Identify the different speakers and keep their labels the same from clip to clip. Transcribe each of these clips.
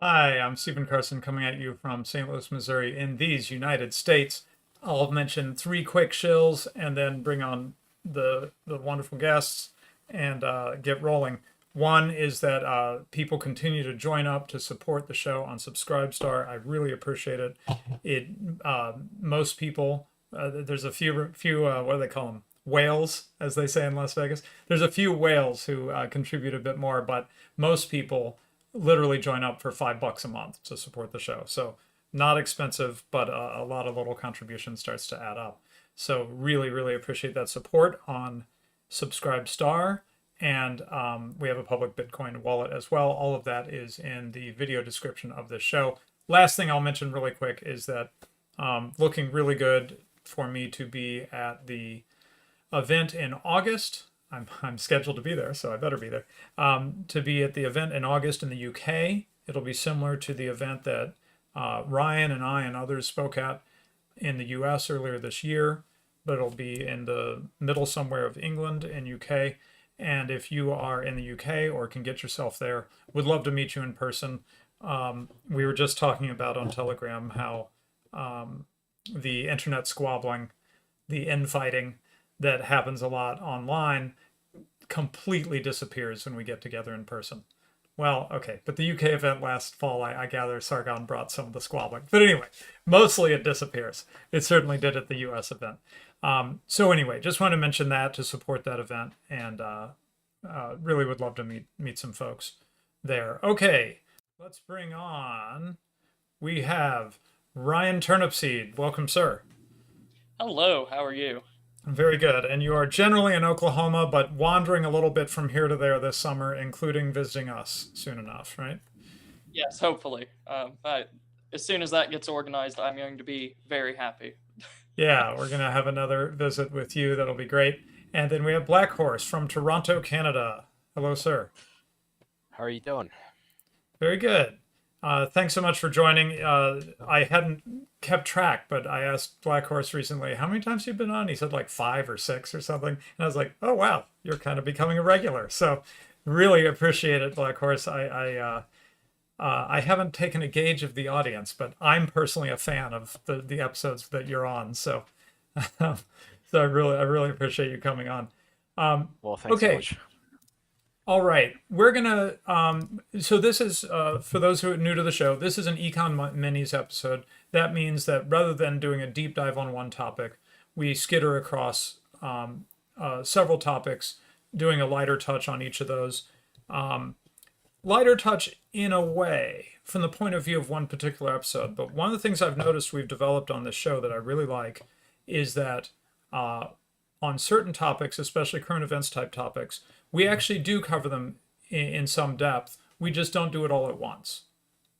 Speaker 1: Hi, I'm Stephen Carson coming at you from St. Louis, Missouri in these United States. I'll mention three quick shills and then bring on the wonderful guests and get rolling. One is that people continue to join up to support the show on Subscribestar. I really appreciate it. Most people, there's a few what do they call them? Whales, as they say in Las Vegas. There's a few whales who contribute a bit more, but most people literally join up for $5 a month to support the show. So not expensive, but a lot of little contributions starts to add up. So really, really appreciate that support on Subscribestar. And we have a public Bitcoin wallet as well. All of that is in the video description of this show. Last thing I'll mention really quick is that looking really good for me to be at the event in August. I'm scheduled to be there, so I better be there. To be at the event in August in the UK. It'll be similar to the event that Ryan and I and others spoke at in the US earlier this year, but it'll be in the middle somewhere of England and UK. And if you are in the UK or can get yourself there, would love to meet you in person. We were just talking about on Telegram how the internet squabbling, the infighting that happens a lot online completely disappears when we get together in person. Well, okay, but the UK event last fall, I gather Sargon brought some of the squabbling. But anyway, mostly it disappears. It certainly did at the US event. So anyway, just want to mention that to support that event, and really would love to meet some folks there. Okay, let's bring on, we have Ryan Turnipseed. Welcome, sir.
Speaker 2: Hello, how are you?
Speaker 1: Very good. And you are generally in Oklahoma, but wandering a little bit from here to there this summer, including visiting us soon enough, right?
Speaker 2: Yes, hopefully. As soon as that gets organized, I'm going to be very happy.
Speaker 1: Yeah, we're going to have another visit with you. That'll be great. And then we have Black Horse from Toronto, Canada. Hello, sir.
Speaker 3: How are you doing?
Speaker 1: Very good. Thanks so much for joining. I hadn't kept track, but I asked Black Horse recently, how many times you've been on? He said like 5 or 6 or something. And I was like, oh, wow, you're kind of becoming a regular. So really appreciate it, Black Horse. I haven't taken a gauge of the audience, but I'm personally a fan of the episodes that you're on. So, so I really appreciate you coming on.
Speaker 3: Well, thanks so much.
Speaker 1: All right, we're gonna. So this is for those who are new to the show. This is an Econ Minis episode. That means that rather than doing a deep dive on one topic, we skitter across several topics, doing a lighter touch on each of those. Lighter touch in a way from the point of view of one particular episode. But one of the things I've noticed we've developed on this show that I really like is that on certain topics, especially current events type topics, we actually do cover them in some depth. We just don't do it all at once,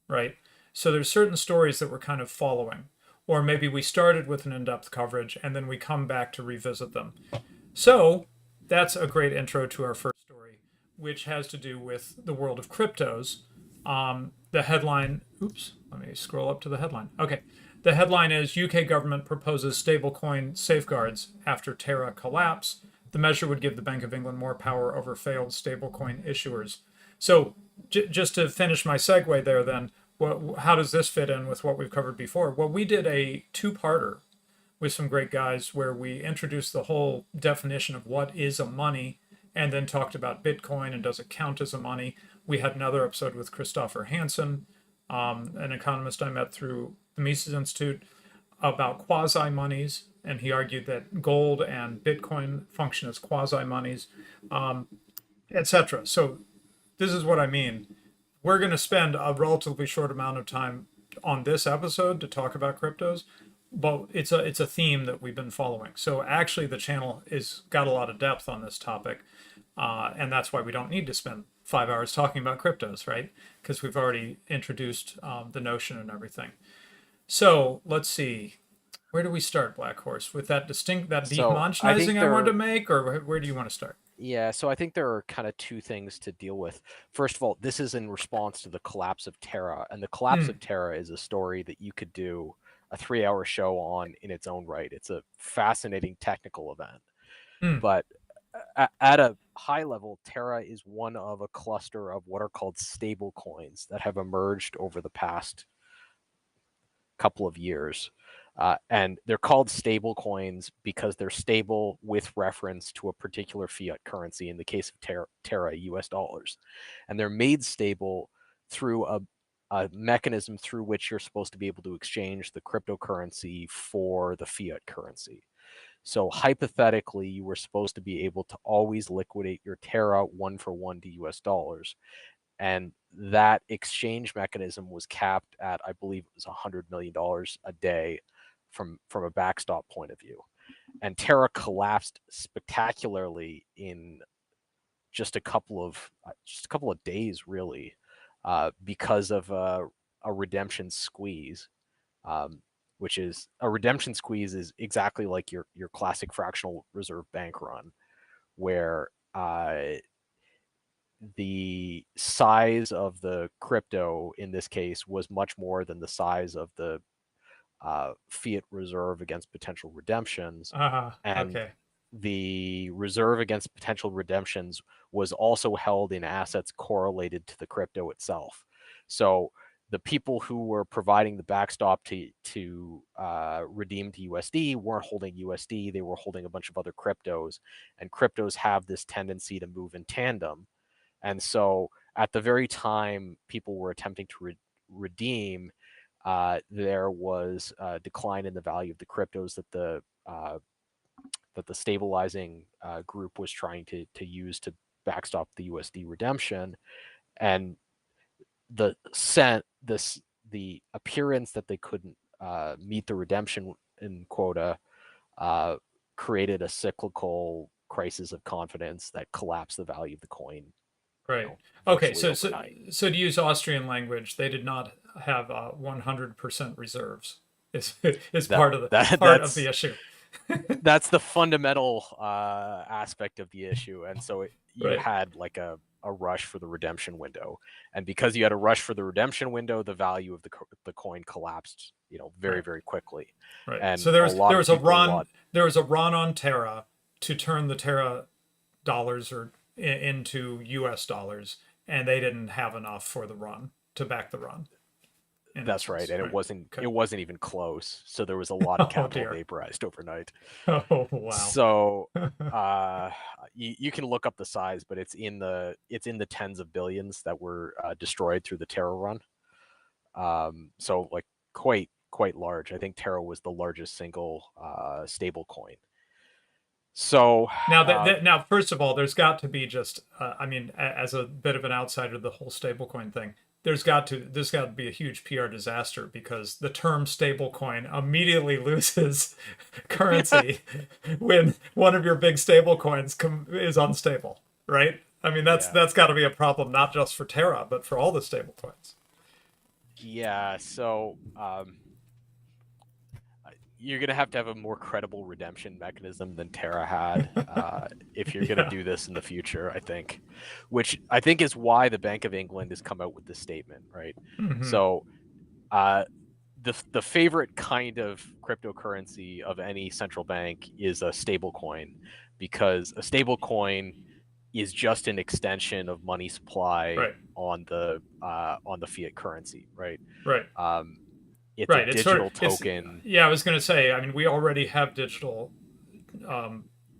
Speaker 1: right? So there's certain stories that we're kind of following, or maybe we started with an in-depth coverage and then we come back to revisit them. So that's a great intro to our first story, which has to do with the world of cryptos. The headline, oops, let me scroll up to the headline. Okay, the headline is UK government proposes stablecoin safeguards after Terra collapse. The measure would give the Bank of England more power over failed stablecoin issuers. So just to finish my segue there then, how does this fit in with what we've covered before? Well, we did a two-parter with some great guys where we introduced the whole definition of what is a money and then talked about Bitcoin and does it count as a money. We had another episode with Christopher Hansen, an economist I met through the Mises Institute, about quasi-monies, and he argued that gold and Bitcoin function as quasi-monies, etc. So this is what I mean. We're going to spend a relatively short amount of time on this episode to talk about cryptos, but it's a theme that we've been following. So actually the channel is got a lot of depth on this topic, and that's why we don't need to spend 5 hours talking about cryptos, right? Because we've already introduced the notion and everything. So let's see. Where do we start, Black Horse? With that
Speaker 3: So I think
Speaker 1: dehomogenizing I wanted to make, or where do you want to start?
Speaker 3: yeah, so I think there are kind of two things to deal with. First of all, this is in response to the collapse of Terra, and the collapse of Terra is a story that you could do a 3-hour show on in its own right. It's a fascinating technical event. But at a high level, Terra is one of a cluster of what are called stable coins that have emerged over the past couple of years. And they're called stable coins because they're stable with reference to a particular fiat currency, in the case of Terra, US dollars. And they're made stable through a mechanism through which you're supposed to be able to exchange the cryptocurrency for the fiat currency. So hypothetically, you were supposed to be able to always liquidate your Terra 1-for-1 to US dollars. And that exchange mechanism was capped at, I believe it was $100 million a day from a backstop point of view. And Terra collapsed spectacularly in just a couple of days, really, because of a redemption squeeze. Which is a redemption squeeze is exactly like your classic fractional reserve bank run, where the size of the crypto in this case was much more than the size of the fiat reserve against potential redemptions. And
Speaker 1: Okay.
Speaker 3: the reserve against potential redemptions was also held in assets correlated to the crypto itself. So the people who were providing the backstop to redeem to USD weren't holding USD, they were holding a bunch of other cryptos, and cryptos have this tendency to move in tandem. And so at the very time people were attempting to redeem, there was a decline in the value of the cryptos that the stabilizing group was trying to use to backstop the USD redemption. And the appearance that they couldn't meet the redemption in quota created a cyclical crisis of confidence that collapsed the value of the coin.
Speaker 1: Right. Okay.
Speaker 3: Overnight.
Speaker 1: So to use Austrian language, they did not have 100% reserves. Is part of the issue.
Speaker 3: That's the fundamental aspect of the issue, and so you had like a rush for the redemption window, and because you had a rush for the redemption window, the value of the coin collapsed, very very quickly.
Speaker 1: Right.
Speaker 3: And
Speaker 1: so there was a run on Terra to turn the Terra dollars into US dollars, and they didn't have enough for the run to back the run.
Speaker 3: That's right, and it wasn't even close. So there was a lot of capital vaporized overnight.
Speaker 1: Oh wow!
Speaker 3: So you can look up the size, but it's in the tens of billions that were destroyed through the Terra run. So like quite large. I think Terra was the largest single stable coin. So
Speaker 1: now, first of all, there's got to be just, I mean, as a bit of an outsider, the whole stablecoin thing, there's got to be a huge PR disaster, because the term stablecoin immediately loses currency when one of your big stablecoins is unstable, right? I mean, that's got to be a problem, not just for Terra, but for all the stablecoins.
Speaker 3: Yeah. So you're going to have a more credible redemption mechanism than Terra had if you're going to do this in the future, I think. Which I think is why the Bank of England has come out with this statement, right? So the favorite kind of cryptocurrency of any central bank is a stable coin, because a stable coin is just an extension of money supply on the fiat currency, right?
Speaker 1: Right.
Speaker 3: It's a digital token.
Speaker 1: I was going to say, I mean, we already have digital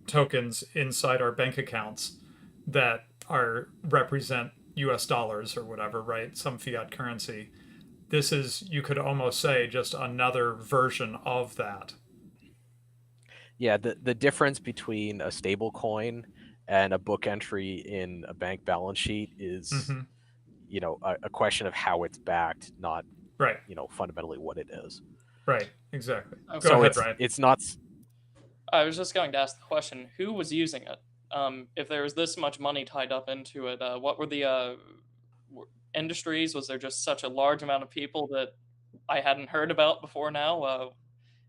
Speaker 1: tokens inside our bank accounts that represent US dollars or whatever, right? Some fiat currency. This is, you could almost say, just another version of that.
Speaker 3: Yeah, the difference between a stable coin and a book entry in a bank balance sheet is, a question of how it's backed, not fundamentally what it is.
Speaker 1: Right, exactly.
Speaker 2: Okay.
Speaker 1: Go ahead, Brian.
Speaker 3: It's not.
Speaker 2: I was just going to ask the question: who was using it? If there was this much money tied up into it, what were the industries? Was there just such a large amount of people that I hadn't heard about before now?
Speaker 3: Well,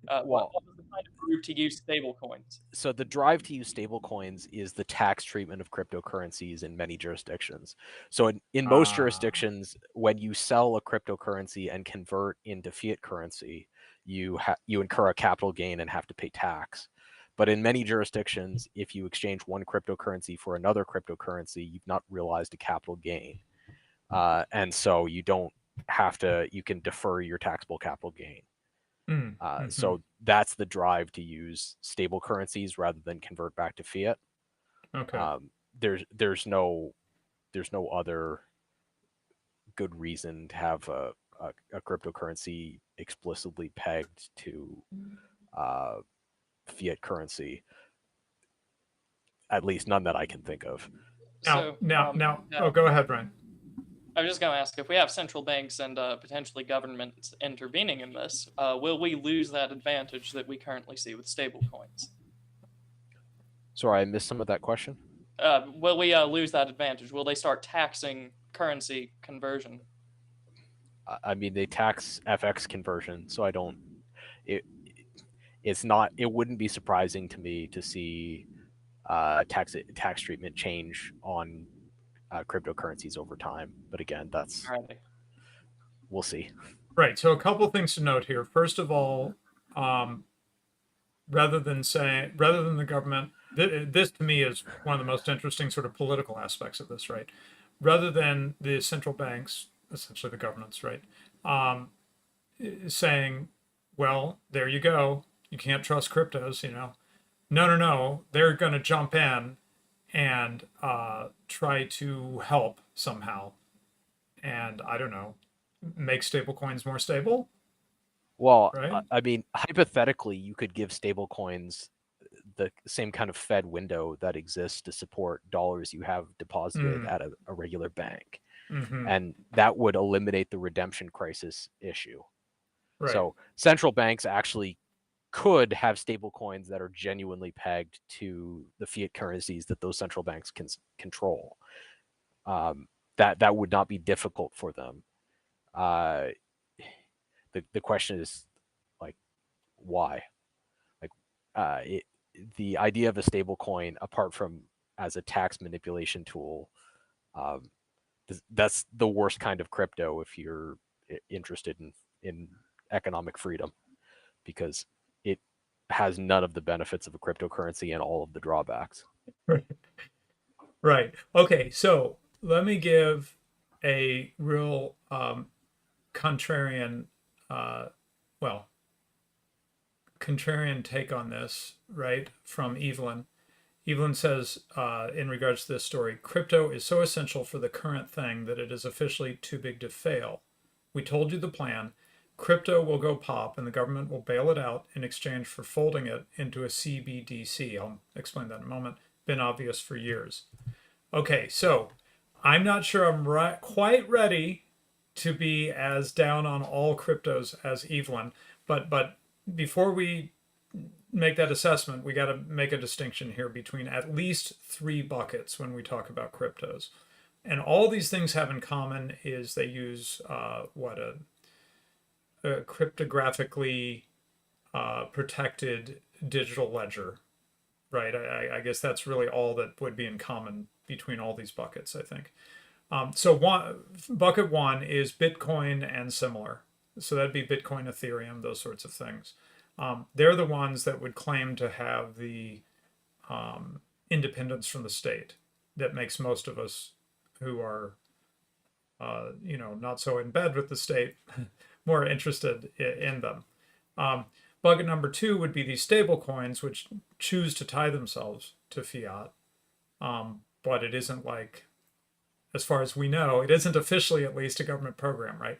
Speaker 2: what was the kind of move to use stable coins?
Speaker 3: so the drive to use stablecoins is the tax treatment of cryptocurrencies in many jurisdictions. So in most jurisdictions, when you sell a cryptocurrency and convert into fiat currency, you incur a capital gain and have to pay tax. But in many jurisdictions, if you exchange one cryptocurrency for another cryptocurrency, you've not realized a capital gain, and so you don't have to. You can defer your taxable capital gain. So that's the drive to use stable currencies rather than convert back to fiat.
Speaker 1: Okay.
Speaker 3: There's no other good reason to have a cryptocurrency explicitly pegged to fiat currency. At least none that I can think of.
Speaker 1: Now.
Speaker 2: Yeah.
Speaker 1: Oh, go ahead, Brian.
Speaker 2: I was just going to ask, if we have central banks and potentially governments intervening in this, will we lose that advantage that we currently see with stablecoins?
Speaker 3: Sorry, I missed some of that question.
Speaker 2: Will we lose that advantage? Will they start taxing currency conversion?
Speaker 3: I mean, they tax FX conversion, so I don't. It's not. It wouldn't be surprising to me to see tax treatment change on cryptocurrencies over time. But again, that's
Speaker 2: Alrighty.
Speaker 3: we'll see.
Speaker 1: Right. So a couple things to note here. First of all, rather than the government, this to me is one of the most interesting sort of political aspects of this, right? Rather than the central banks, essentially the governments, right, saying, well, there you go, you can't trust cryptos, no, they're going to jump in and try to help somehow, and I don't know, make stablecoins more stable.
Speaker 3: Well,
Speaker 1: right?
Speaker 3: I mean, hypothetically, you could give stablecoins the same kind of Fed window that exists to support dollars you have deposited at a regular bank.
Speaker 1: Mm-hmm.
Speaker 3: And that would eliminate the redemption crisis issue.
Speaker 1: Right.
Speaker 3: So central banks actually could have stablecoins that are genuinely pegged to the fiat currencies that those central banks can control. That would not be difficult for them. The question is, like, why? Like, the idea of a stable coin, apart from as a tax manipulation tool, that's the worst kind of crypto if you're interested in economic freedom, because it has none of the benefits of a cryptocurrency and all of the drawbacks.
Speaker 1: Right. Okay, so let me give a real contrarian contrarian take on this, right, from Evelyn. Evelyn says, in regards to this story, crypto is so essential for the current thing that it is officially too big to fail. We told you the plan. Crypto will go pop and the government will bail it out in exchange for folding it into a CBDC. I'll explain that in a moment. Been obvious for years. Okay, so I'm not sure I'm quite ready to be as down on all cryptos as Evelyn, but before we make that assessment, we got to make a distinction here between at least three buckets when we talk about cryptos. And all these things have in common is they use a cryptographically protected digital ledger, right? I guess that's really all that would be in common between all these buckets, I think. So bucket one is Bitcoin and similar. So that'd be Bitcoin, Ethereum, those sorts of things. They're the ones that would claim to have the independence from the state that makes most of us who are, not so in bed with the state more interested in them. Bucket number two would be these stable coins, which choose to tie themselves to fiat. But it isn't like, as far as we know, it isn't officially at least a government program, right?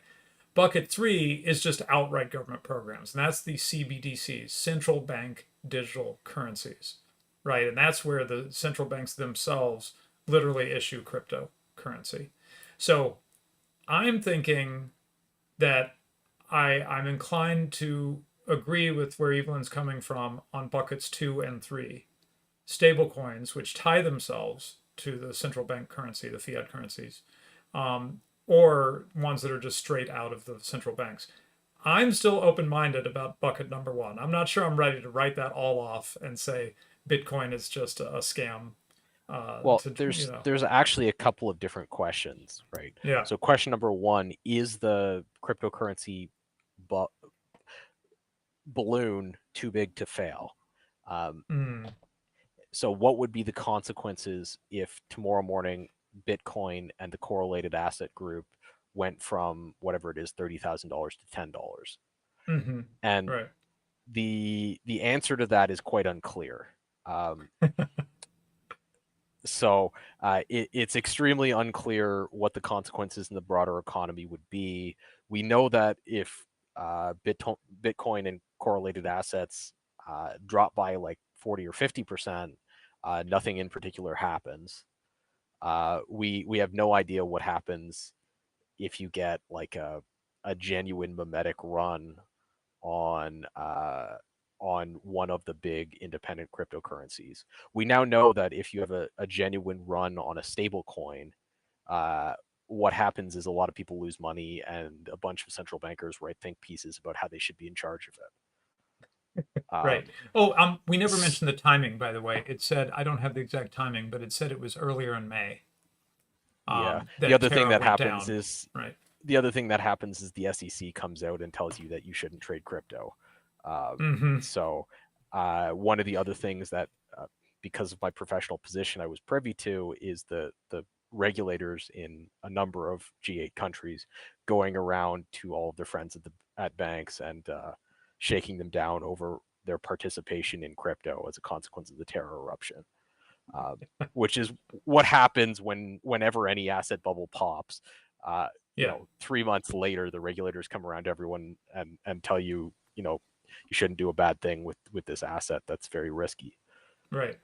Speaker 1: Bucket three is just outright government programs, and that's the CBDCs, central bank digital currencies, right? And that's where the central banks themselves literally issue cryptocurrency. So I'm thinking that I'm inclined to agree with where Evelyn's coming from on buckets 2 and 3. stable coins, which tie themselves to the central bank currency, the fiat currencies, or ones that are just straight out of the central banks. I'm still open-minded about bucket number one. I'm not sure I'm ready to write that all off and say Bitcoin is just a scam.
Speaker 3: Well,
Speaker 1: To
Speaker 3: there's actually a couple of different questions, right?
Speaker 1: yeah.
Speaker 3: So question number one, is the cryptocurrency balloon too big to fail? So what would be the consequences if tomorrow morning Bitcoin and the correlated asset group went from whatever it is, $30,000 to $10? And
Speaker 1: Right.
Speaker 3: the answer to that is quite unclear. So it's extremely unclear what the consequences in the broader economy would be. We know that if Bitcoin and correlated assets drop by like 40 or 50%, nothing in particular happens. We have no idea what happens if you get like a genuine mimetic run on one of the big independent cryptocurrencies. We now know that if you have a genuine run on a stable coin, what happens is a lot of people lose money and a bunch of central bankers write think pieces about how they should be in charge of it.
Speaker 1: Right. We never mentioned the timing, by the way. It said, I don't have the exact timing, but it said it was earlier in May.
Speaker 3: Yeah.
Speaker 1: That
Speaker 3: The other thing
Speaker 1: Terra
Speaker 3: that
Speaker 1: went
Speaker 3: happens
Speaker 1: down.
Speaker 3: is
Speaker 1: Right.
Speaker 3: the other thing that happens is the SEC comes out and tells you that you shouldn't trade crypto. So one of the other things that, because of my professional position, I was privy to is the regulators in a number of G8 countries going around to all of their friends at banks and shaking them down over their participation in crypto as a consequence of the Terra eruption, which is what happens whenever any asset bubble pops. You know, 3 months later, the regulators come around to everyone and tell you, you know, you shouldn't do a bad thing with this asset that's very risky.
Speaker 1: Right.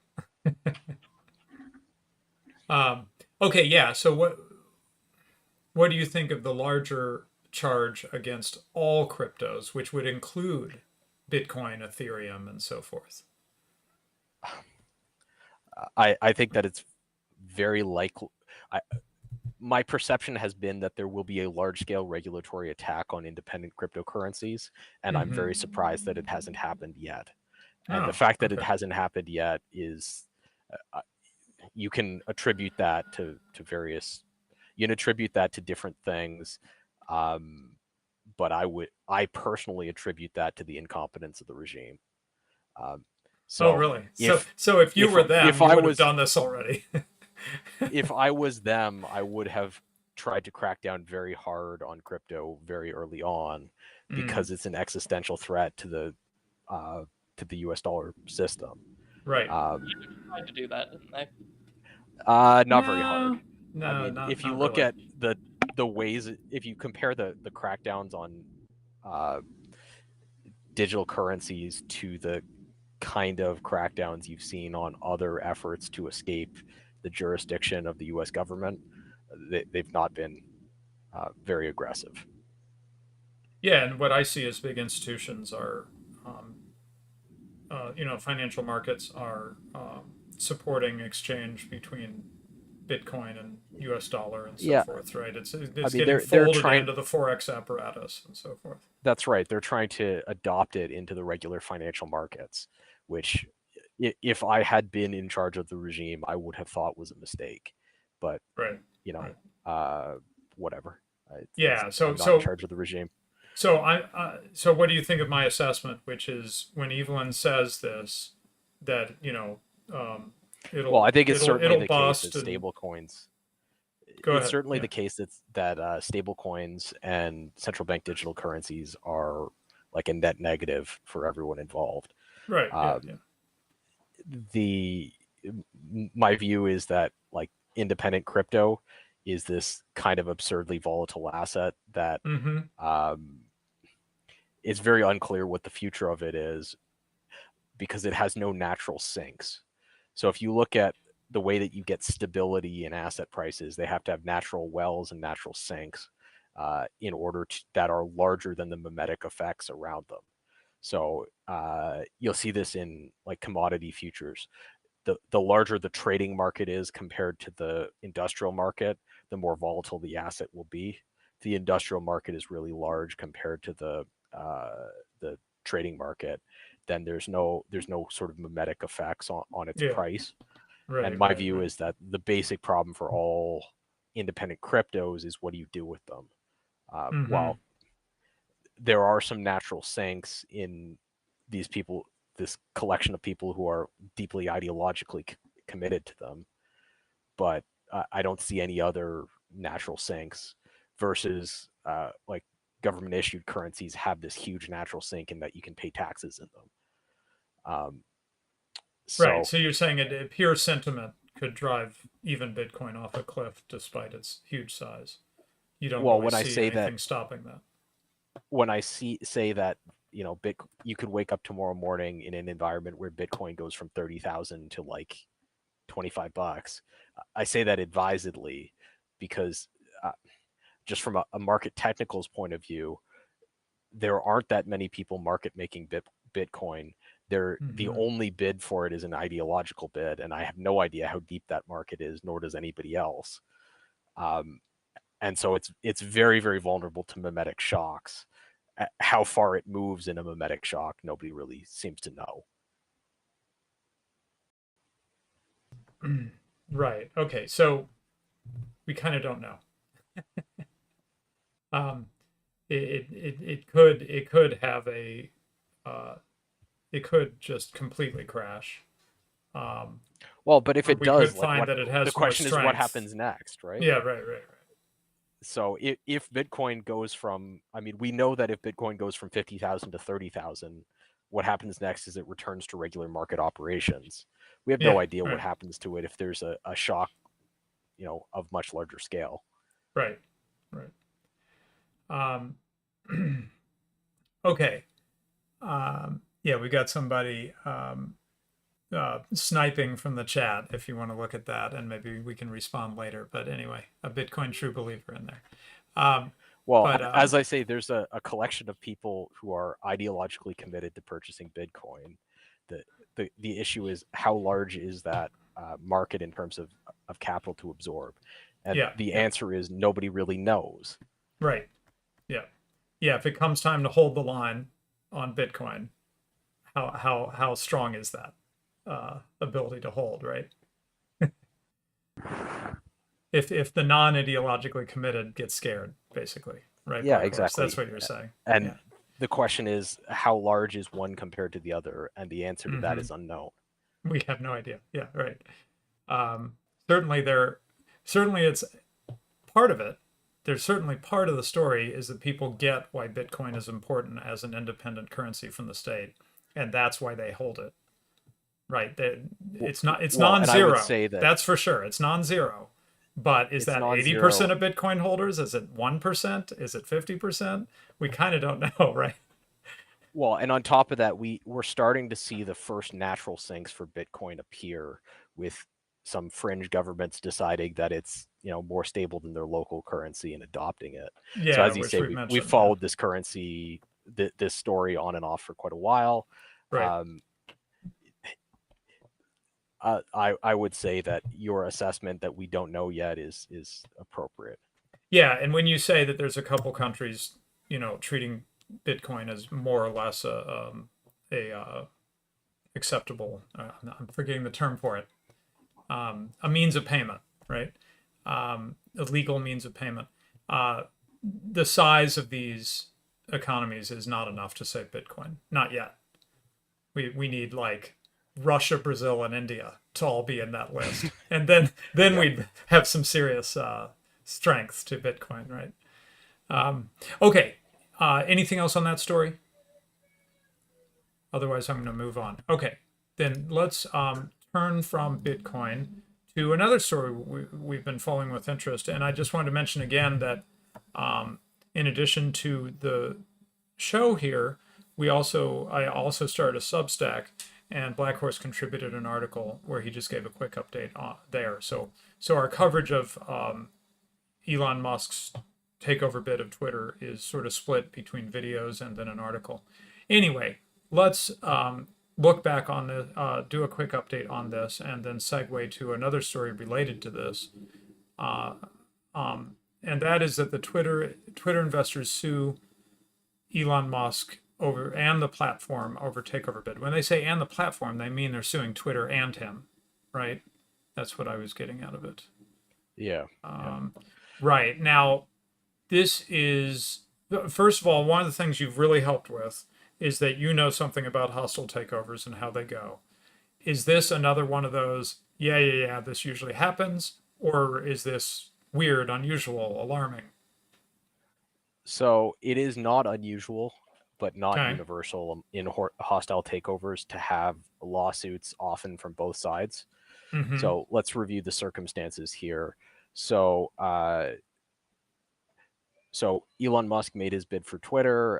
Speaker 1: Okay, yeah. So what do you think of the larger charge against all cryptos, which would include Bitcoin, Ethereum, and so forth?
Speaker 3: I think that it's very likely. My perception has been that there will be a large-scale regulatory attack on independent cryptocurrencies, and I'm very surprised that it hasn't happened yet. And the fact that it hasn't happened yet is, you can attribute that to various, you can attribute that to different things, but I personally attribute that to the incompetence of the regime. So
Speaker 1: really?
Speaker 3: if
Speaker 1: So if you were them, you would have done this already.
Speaker 3: if I was them, I would have tried to crack down very hard on crypto very early on, because it's an existential threat to the US dollar system.
Speaker 1: Right.
Speaker 2: Tried to do that, didn't they?
Speaker 3: Not very hard.
Speaker 1: No,
Speaker 3: I mean, if you look at the ways, if you compare the crackdowns on digital currencies to the kind of crackdowns you've seen on other efforts to escape the jurisdiction of the U.S. government, they've not been very aggressive.
Speaker 1: Yeah, and what I see as big institutions are, financial markets are supporting exchange between Bitcoin and U.S. dollar and so forth, right? It's getting folded into the forex apparatus and so forth.
Speaker 3: That's right. They're trying to adopt it into the regular financial markets, which, if I had been in charge of the regime, I would have thought was a mistake. But whatever. I'm not in charge of the regime.
Speaker 1: So what do you think of my assessment, which is when Evelyn says this, that
Speaker 3: well, I think it's certainly the case that
Speaker 1: stable
Speaker 3: coins.
Speaker 1: It's
Speaker 3: certainly the case that stable coins and central bank digital currencies are like a net negative for everyone involved.
Speaker 1: Right.
Speaker 3: My view is that like independent crypto is this kind of absurdly volatile asset that it's very unclear what the future of it is, because it has no natural sinks. So if you look at the way that you get stability in asset prices, they have to have natural wells and natural sinks in order that are larger than the mimetic effects around them. So you'll see this in like commodity futures. the larger the trading market is compared to the industrial market, the more volatile the asset will be. The industrial market is really large compared to the trading market, then there's no sort of mimetic effects on its
Speaker 1: Yeah.
Speaker 3: price.
Speaker 1: Right.
Speaker 3: And my
Speaker 1: right,
Speaker 3: view
Speaker 1: right.
Speaker 3: is that the basic problem for all independent cryptos is what do you do with them? While there are some natural sinks in these people, this collection of people who are deeply ideologically committed to them, but I don't see any other natural sinks versus like government issued currencies have this huge natural sink in that you can pay taxes in them.
Speaker 1: Right.
Speaker 3: So
Speaker 1: So you're saying a pure sentiment could drive even Bitcoin off a cliff despite its huge size. You don't
Speaker 3: well,
Speaker 1: really
Speaker 3: when I
Speaker 1: see
Speaker 3: say that,
Speaker 1: anything stopping that.
Speaker 3: when I say that, you know, you could wake up tomorrow morning in an environment where Bitcoin goes from 30,000 to like $25. I say that advisedly because just from a market technicals point of view, there aren't that many people market making Bitcoin. The only bid for it is an ideological bid, and I have no idea how deep that market is, nor does anybody else. And so it's very, very vulnerable to mimetic shocks. How far it moves in a mimetic shock, nobody really seems to know.
Speaker 1: Right. Okay. So we kind of don't know. um, it could have a it could just completely crash.
Speaker 3: Well, but if
Speaker 1: Or
Speaker 3: it
Speaker 1: we could
Speaker 3: does, like,
Speaker 1: find
Speaker 3: what
Speaker 1: that it
Speaker 3: the
Speaker 1: has more
Speaker 3: question is, what
Speaker 1: strength.
Speaker 3: happens next, right?
Speaker 1: Yeah. Right.
Speaker 3: So if Bitcoin goes from, I mean, we know that if Bitcoin goes from 50,000 to 30,000, what happens next is it returns to regular market operations. We have no
Speaker 1: Yeah.
Speaker 3: idea what
Speaker 1: Right.
Speaker 3: happens to it if there's a shock, of much larger scale.
Speaker 1: Right. Right. Um, okay. Yeah, we got somebody sniping from the chat if you want to look at that, and maybe we can respond later. But anyway, a Bitcoin true believer in there.
Speaker 3: Well,
Speaker 1: But
Speaker 3: as I say, there's a collection of people who are ideologically committed to purchasing Bitcoin. The issue is how large is that market in terms of capital to absorb? And
Speaker 1: yeah,
Speaker 3: the
Speaker 1: yeah,
Speaker 3: answer is nobody really knows.
Speaker 1: right. Yeah. Yeah, if it comes time to hold the line on Bitcoin, how strong is that ability to hold, right? If the non-ideologically committed get scared, basically, right?
Speaker 3: Yeah,
Speaker 1: Park horse. That's
Speaker 3: exactly.
Speaker 1: what you're saying.
Speaker 3: And
Speaker 1: Yeah.
Speaker 3: the question is, how large is one compared to the other? And the answer to that is unknown.
Speaker 1: We have no idea. Yeah, right. Um, certainly certainly it's part of it. There's certainly part of the story is that people get why Bitcoin is important as an independent currency from the state, and that's why they hold it. Right. It's
Speaker 3: And I
Speaker 1: non-zero.
Speaker 3: would say that
Speaker 1: That's for sure. It's non-zero. But is
Speaker 3: it's
Speaker 1: that
Speaker 3: non-zero.
Speaker 1: 80% of Bitcoin holders? Is it 1%? Is it 50%? We kind of don't know, right?
Speaker 3: Well, and on top of that, we're starting to see the first natural sinks for Bitcoin appear, with some fringe governments deciding that it's more stable than their local currency and adopting it. So
Speaker 1: Yeah,
Speaker 3: as you
Speaker 1: which
Speaker 3: say,
Speaker 1: we've
Speaker 3: we
Speaker 1: mentioned.
Speaker 3: followed this currency, this story on and off for quite a while.
Speaker 1: Right.
Speaker 3: I would say that your assessment that we don't know yet is appropriate.
Speaker 1: Yeah, and when you say that there's a couple countries, treating Bitcoin as more or less a acceptable, I'm forgetting the term for it, a means of payment, right? A legal means of payment. The size of these economies is not enough to save Bitcoin. Not yet. We need like Russia, Brazil, and India to all be in that list, and then
Speaker 3: Yeah.
Speaker 1: we'd have some serious strength to Bitcoin, right? Okay. Anything else on that story? Otherwise, I'm going to move on. Okay, then let's turn from Bitcoin to another story we've been following with interest. And I just wanted to mention again that in addition to the show here, I also started a Substack, and Black Horse contributed an article where he just gave a quick update there. So our coverage of Elon Musk's takeover bid of Twitter is sort of split between videos and then an article. Anyway, let's look back on the do a quick update on this, and then segue to another story related to this. Uh, and that is that the Twitter investors sue Elon Musk over and the platform over takeover bid. When they say and the platform, they mean they're suing Twitter and him, right? That's what I was getting out of it.
Speaker 3: Yeah.
Speaker 1: Right. Now, this is, first of all, one of the things you've really helped with is that you know something about hostile takeovers and how they go. Is this another one of those, yeah, this usually happens? Or is this weird, unusual, alarming?
Speaker 3: So it is not unusual, but not
Speaker 1: Okay.
Speaker 3: universal in hostile takeovers to have lawsuits often from both sides.
Speaker 1: Mm-hmm.
Speaker 3: So let's review the circumstances here. So, so Elon Musk made his bid for Twitter.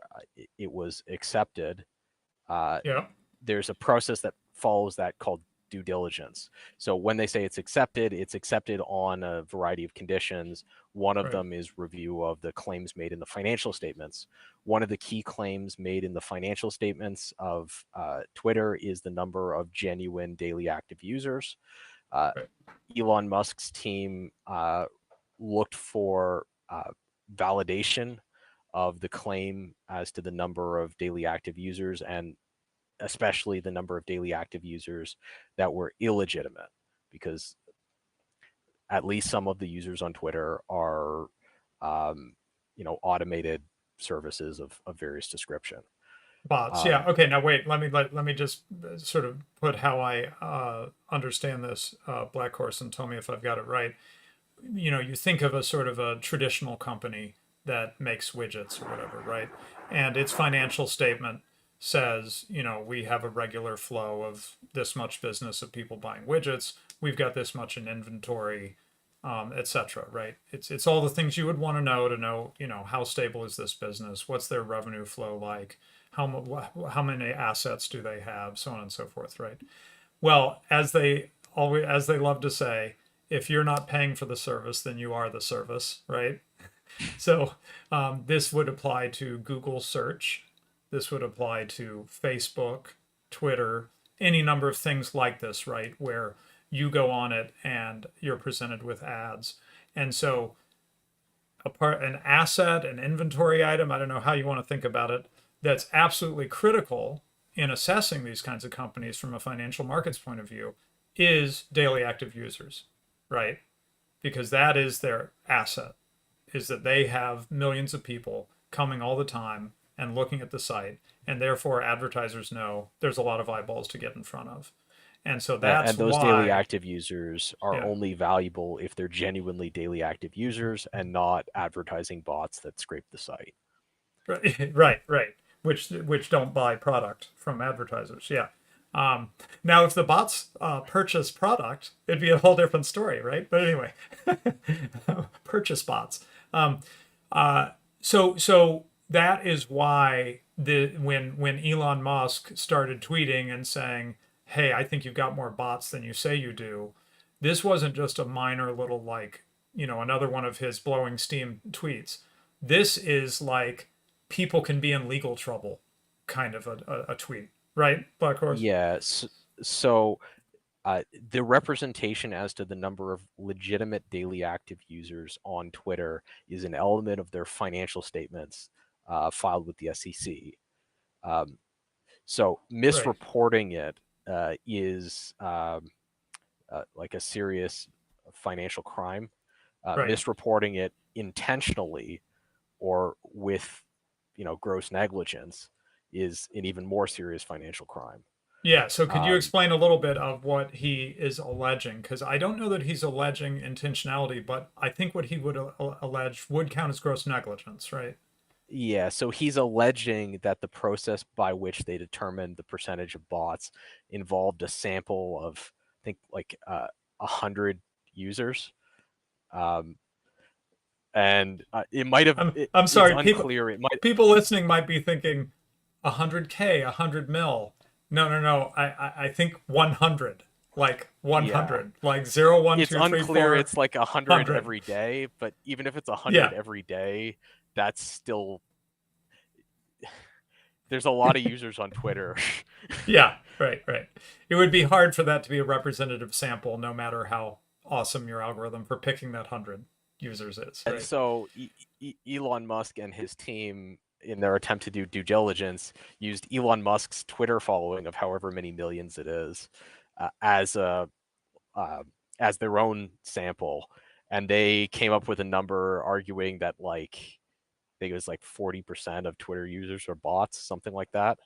Speaker 3: It was accepted.
Speaker 1: Yeah.
Speaker 3: There's a process that follows that called due diligence. So when they say it's accepted on a variety of conditions. One of
Speaker 1: Right.
Speaker 3: them is review of the claims made in the financial statements. One of the key claims made in the financial statements of Twitter is the number of genuine daily active users.
Speaker 1: Right.
Speaker 3: Elon Musk's team looked for validation of the claim as to the number of daily active users, and especially the number of daily active users that were illegitimate, because at least some of the users on Twitter are, automated services of various description.
Speaker 1: Bots. Yeah. Okay. Now wait. Let me just sort of put how I understand this Black Horse, and tell me if I've got it right. You think of a sort of a traditional company that makes widgets or whatever, right? And its financial statement says, we have a regular flow of this much business of people buying widgets. We've got this much in inventory, etc. Right? It's all the things you would want to know, how stable is this business? What's their revenue flow like? How many assets do they have? So on and so forth, right? Well, as they love to say, if you're not paying for the service, then you are the service, right? So this would apply to Google search. This would apply to Facebook, Twitter, any number of things like this, right? Where you go on it and you're presented with ads. And so an asset, an inventory item, I don't know how you want to think about it, that's absolutely critical in assessing these kinds of companies from a financial markets point of view is daily active users, right? Because that is their asset, is that they have millions of people coming all the time and looking at the site, and therefore advertisers know there's a lot of eyeballs to get in front of. And so that's
Speaker 3: And those
Speaker 1: why,
Speaker 3: daily active users are
Speaker 1: yeah,
Speaker 3: only valuable if they're genuinely daily active users and not advertising bots that scrape the site.
Speaker 1: right, which don't buy product from advertisers, yeah. Now, if the bots purchase product, it'd be a whole different story, right? But anyway, purchase bots. So that is why when Elon Musk started tweeting and saying, "Hey, I think you've got more bots than you say you do," this wasn't just a minor little another one of his blowing steam tweets. This is like people can be in legal trouble, kind of a tweet, right, Black Horse?
Speaker 3: Yes. So the representation as to the number of legitimate daily active users on Twitter is an element of their financial statements filed with the SEC. So
Speaker 1: Right,
Speaker 3: misreporting it is like a serious financial crime.
Speaker 1: right.
Speaker 3: Misreporting it intentionally or with gross negligence is an even more serious financial crime.
Speaker 1: Yeah, so could you
Speaker 3: Um,
Speaker 1: explain a little bit of what he is alleging? Because I don't know that he's alleging intentionality, but I think what he would allege would count as gross negligence, right?
Speaker 3: yeah, so he's alleging that the process by which they determined the percentage of bots involved a sample of, I think, like 100 users. Um, and it might have,
Speaker 1: I'm
Speaker 3: it's
Speaker 1: sorry,
Speaker 3: unclear. It might,
Speaker 1: people listening might be thinking 100K, 100 mil. No. I think 100, like
Speaker 3: yeah,
Speaker 1: 100, like 0, 1,
Speaker 3: it's
Speaker 1: 2, 3,
Speaker 3: unclear.
Speaker 1: 4,
Speaker 3: It's like 100
Speaker 1: 100.
Speaker 3: every day, but even if it's 100
Speaker 1: Yeah,
Speaker 3: every day, that's still there's a lot of users on Twitter.
Speaker 1: Yeah, right. It would be hard for that to be a representative sample, no matter how awesome your algorithm for picking that 100 users is, right?
Speaker 3: So Elon Musk and his team, in their attempt to do due diligence, used Elon Musk's Twitter following of however many millions it is as a as their own sample, and they came up with a number arguing that like I think it was like 40% of Twitter users are bots, something like that.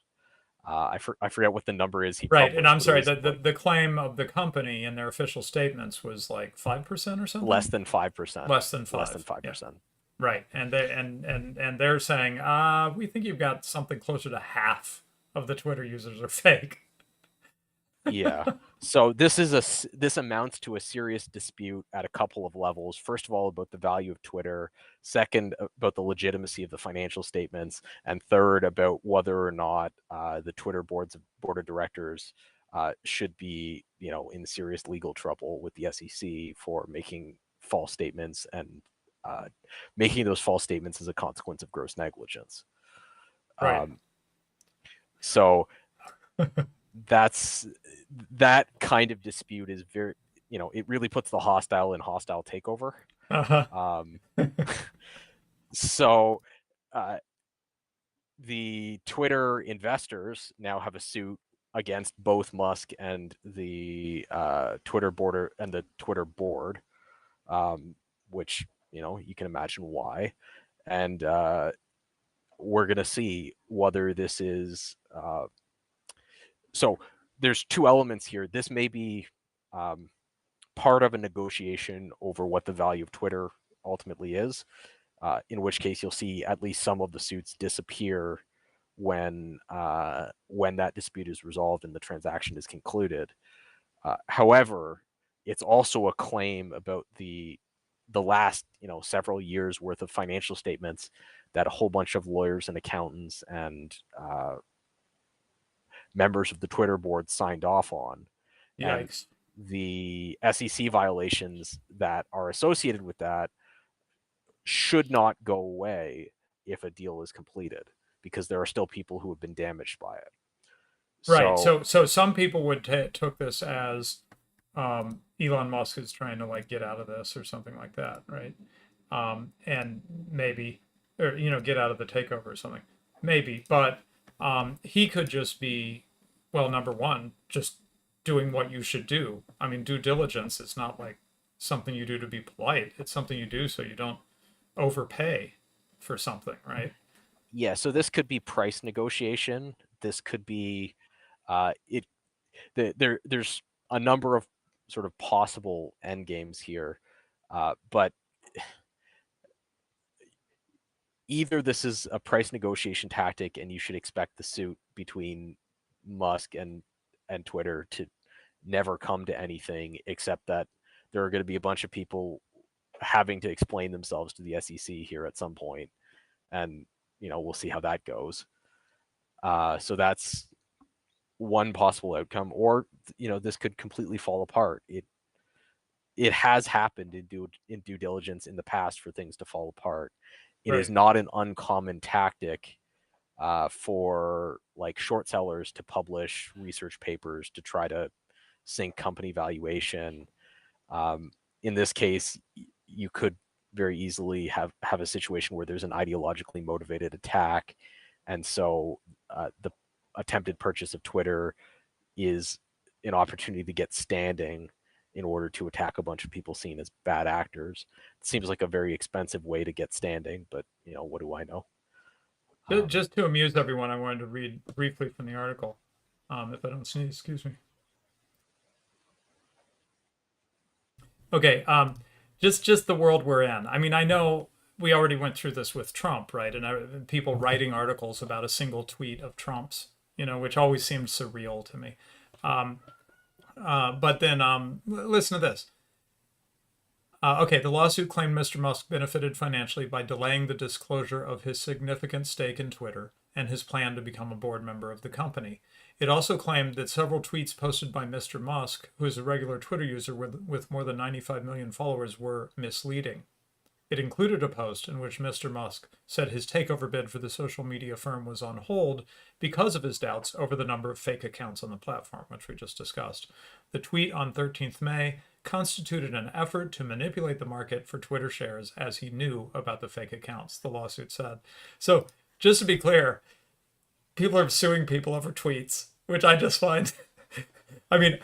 Speaker 3: I forget what the number is he
Speaker 1: Right,
Speaker 3: published.
Speaker 1: and I'm
Speaker 3: but it
Speaker 1: sorry,
Speaker 3: was
Speaker 1: the claim of the company in their official statements was like 5% or something?
Speaker 3: less than 5%.
Speaker 1: Less than
Speaker 3: Less than
Speaker 1: 5. Yeah.
Speaker 3: 5%.
Speaker 1: Right, and they're saying, we think you've got something closer to half of the Twitter users are fake.
Speaker 3: Yeah. So this amounts to a serious dispute at a couple of levels. First of all, about the value of Twitter. Second, about the legitimacy of the financial statements, and third, about whether or not the Twitter board of directors should be, in serious legal trouble with the SEC for making false statements and making those false statements as a consequence of gross negligence.
Speaker 1: Right.
Speaker 3: So that kind of dispute is very, it really puts the hostile in hostile takeover.
Speaker 1: Uh-huh.
Speaker 3: So the Twitter investors now have a suit against both Musk and the Twitter board which you can imagine why, and we're gonna see whether this is so there's two elements here. This may be part of a negotiation over what the value of Twitter ultimately is, in which case you'll see at least some of the suits disappear when that dispute is resolved and the transaction is concluded. However, it's also a claim about the last several years worth of financial statements that a whole bunch of lawyers and accountants and members of the Twitter board signed off on.
Speaker 1: Yikes.
Speaker 3: And the SEC violations that are associated with that should not go away if a deal is completed, because there are still people who have been damaged by it.
Speaker 1: Right. So some people would took this as Elon Musk is trying to like get out of this or something like that, right? And maybe, or get out of the takeover or something, maybe. But he could just be, well, number one, just doing what you should do. I mean, due diligence is not like something you do to be polite. It's something you do so you don't overpay for something, right?
Speaker 3: Yeah. So this could be price negotiation. This could be there's a number of sort of possible end games here, but either this is a price negotiation tactic and you should expect the suit between Musk and Twitter to never come to anything, except that there are going to be a bunch of people having to explain themselves to the SEC here at some point, and we'll see how that goes. So that's one possible outcome, or this could completely fall apart. It has happened in due diligence in the past for things to fall apart. It
Speaker 1: Right.
Speaker 3: is not an uncommon tactic for like short sellers to publish research papers to try to sink company valuation. In this case, you could very easily have a situation where there's an ideologically motivated attack, and so the attempted purchase of Twitter is an opportunity to get standing in order to attack a bunch of people seen as bad actors. It seems like a very expensive way to get standing, but what do I know?
Speaker 1: Just to amuse everyone, I wanted to read briefly from the article. If I don't sneeze, excuse me. Okay. Just the world we're in. I mean, I know we already went through this with Trump, right? And people writing articles about a single tweet of Trump's, which always seemed surreal to me. But then listen to this. Okay, the lawsuit claimed Mr. Musk benefited financially by delaying the disclosure of his significant stake in Twitter and his plan to become a board member of the company. It also claimed that several tweets posted by Mr. Musk, who is a regular Twitter user with more than 95 million followers, were misleading. It included a post in which Mr. Musk said his takeover bid for the social media firm was on hold because of his doubts over the number of fake accounts on the platform, which we just discussed. The tweet on 13th May constituted an effort to manipulate the market for Twitter shares as he knew about the fake accounts, the lawsuit said. So, just to be clear, people are suing people over tweets, which I just find, I mean,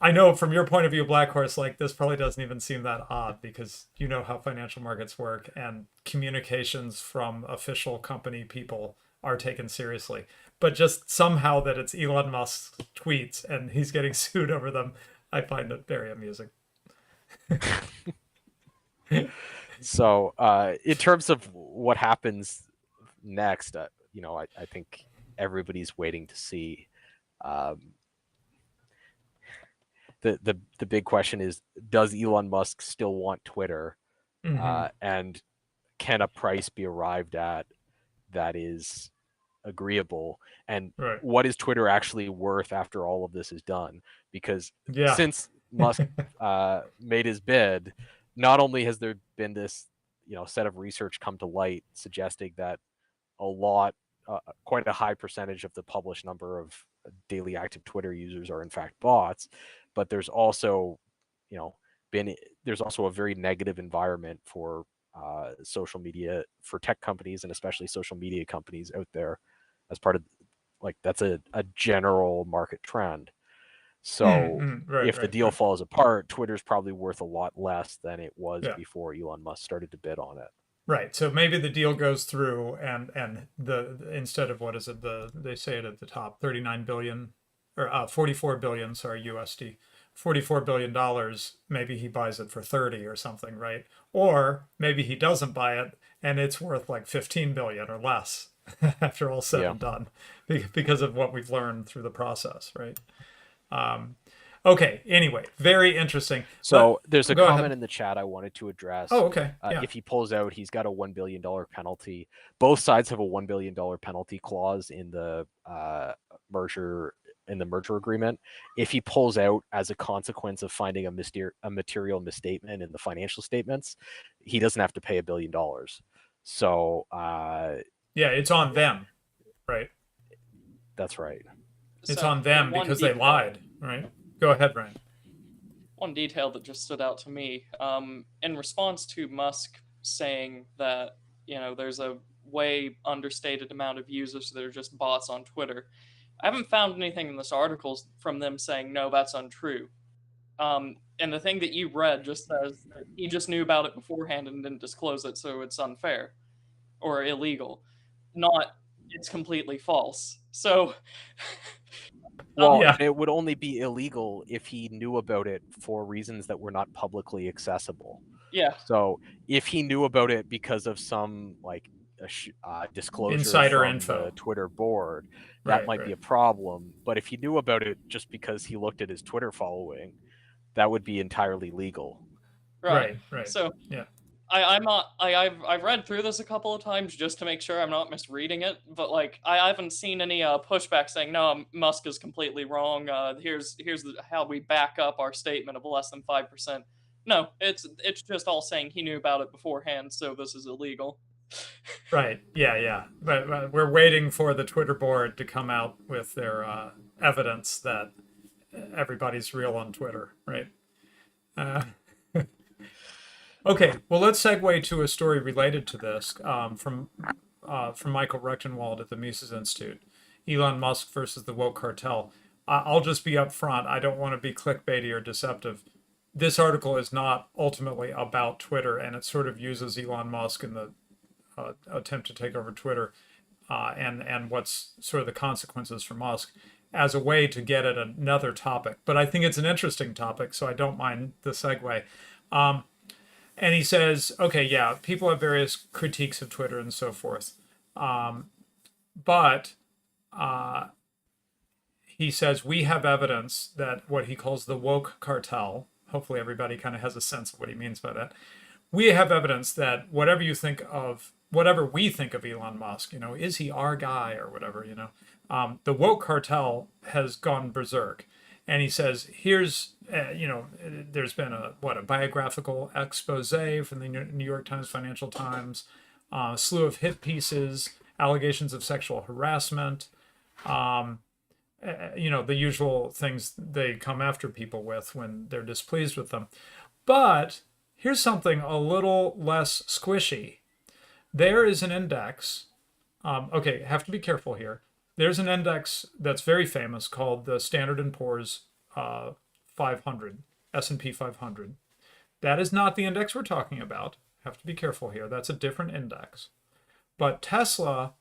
Speaker 1: I know from your point of view, Black Horse, like this probably doesn't even seem that odd because you know how financial markets work and communications from official company people are taken seriously. But just somehow that it's Elon Musk's tweets and he's getting sued over them, I find it very amusing.
Speaker 3: So, in terms of what happens next, I think everybody's waiting to see. The big question is, does Elon Musk still want Twitter? And can a price be arrived at that is agreeable? And
Speaker 1: Right.
Speaker 3: what is Twitter actually worth after all of this is done? Because
Speaker 1: Yeah.
Speaker 3: since Musk made his bid, not only has there been this set of research come to light suggesting that quite a high percentage of the published number of daily active Twitter users are in fact bots, but there's also there's also a very negative environment for social media, for tech companies and especially social media companies out there, as part of that's a general market trend. So if the deal falls apart, Twitter's probably worth a lot less than it was before Elon Musk started to bid on it.
Speaker 1: Right. So maybe the deal goes through and the instead of what is it, they say it at the top, 39 billion or 44 billion, sorry, USD. $44 billion, maybe he buys it for 30 or something, right? Or maybe he doesn't buy it and it's worth like 15 billion or less after all said and done because of what we've learned through the process, right? Okay, anyway, very interesting.
Speaker 3: So there's a comment in the chat I wanted to address.
Speaker 1: Oh, okay. Yeah.
Speaker 3: If he pulls out, he's got a $1 billion penalty. Both sides have a $1 billion penalty clause in the merger agreement. If he pulls out as a consequence of finding a material misstatement in the financial statements, he doesn't have to pay $1 billion. So
Speaker 1: yeah, it's on them, right?
Speaker 3: That's right.
Speaker 1: It's on them because they lied, right? Go ahead, Ryan.
Speaker 2: One detail that just stood out to me, in response to Musk saying that, there's a way understated amount of users that are just bots on Twitter, I haven't found anything in this article from them saying, no, that's untrue. And the thing that you read just says that he just knew about it beforehand and didn't disclose it, so it's unfair or illegal. Not, it's completely false. So...
Speaker 3: Well, it would only be illegal if he knew about it for reasons that were not publicly accessible.
Speaker 2: Yeah.
Speaker 3: So if he knew about it because of some disclosure
Speaker 1: insider
Speaker 3: from
Speaker 1: info,
Speaker 3: the Twitter board, that might be a problem. But if he knew about it just because he looked at his Twitter following, that would be entirely legal.
Speaker 2: Right.
Speaker 1: So yeah.
Speaker 2: I've read through this a couple of times just to make sure I'm not misreading it, but I haven't seen any pushback saying no, Musk is completely wrong. Here's how we back up our statement of less than 5%. No, it's just all saying he knew about it beforehand, so this is illegal.
Speaker 1: Right. Yeah. But we're waiting for the Twitter board to come out with their evidence that everybody's real on Twitter, right? Okay, well, let's segue to a story related to this from Michael Rechtenwald at the Mises Institute. Elon Musk versus the woke cartel. I'll just be upfront. I don't want to be clickbaity or deceptive. This article is not ultimately about Twitter, and it sort of uses Elon Musk in the attempt to take over Twitter and what's sort of the consequences for Musk as a way to get at another topic. But I think it's an interesting topic, so I don't mind the segue. And he says, okay, yeah, people have various critiques of Twitter and so forth. But he says, we have evidence that what he calls the woke cartel, hopefully everybody kind of has a sense of what he means by that. We have evidence that whatever we think of Elon Musk, is he our guy or whatever, the woke cartel has gone berserk. and he says, "Here's there's been a biographical expose from the New York Times, Financial Times, a slew of hit pieces, allegations of sexual harassment, the usual things they come after people with when they're displeased with them. But here's something a little less squishy. There is an index. Okay, have to be careful here. There's an index that's very famous called the Standard and Poor's 500, S&P 500. That is not the index we're talking about. Have to be careful here. That's a different index. But Tesla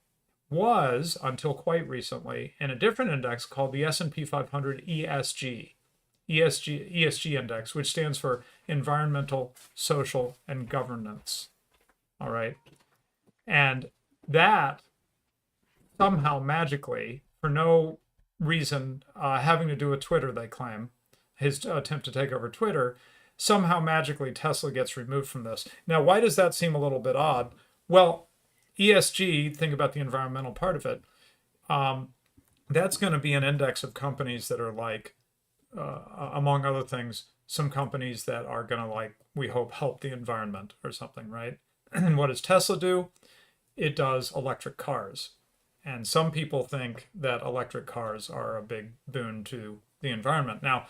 Speaker 1: was, until quite recently, in a different index called the S&P 500 ESG index, which stands for environmental, social, and governance. All right. And that somehow magically, for no reason having to do with Twitter, they claim, his attempt to take over Twitter, somehow magically Tesla gets removed from this. Now, why does that seem a little bit odd? Well, ESG, think about the environmental part of it. That's going to be an index of companies that are like, among other things, some companies that are going to, like, we hope, help the environment or something, right? And what does Tesla do? It does electric cars. And some people think that electric cars are a big boon to the environment. Now,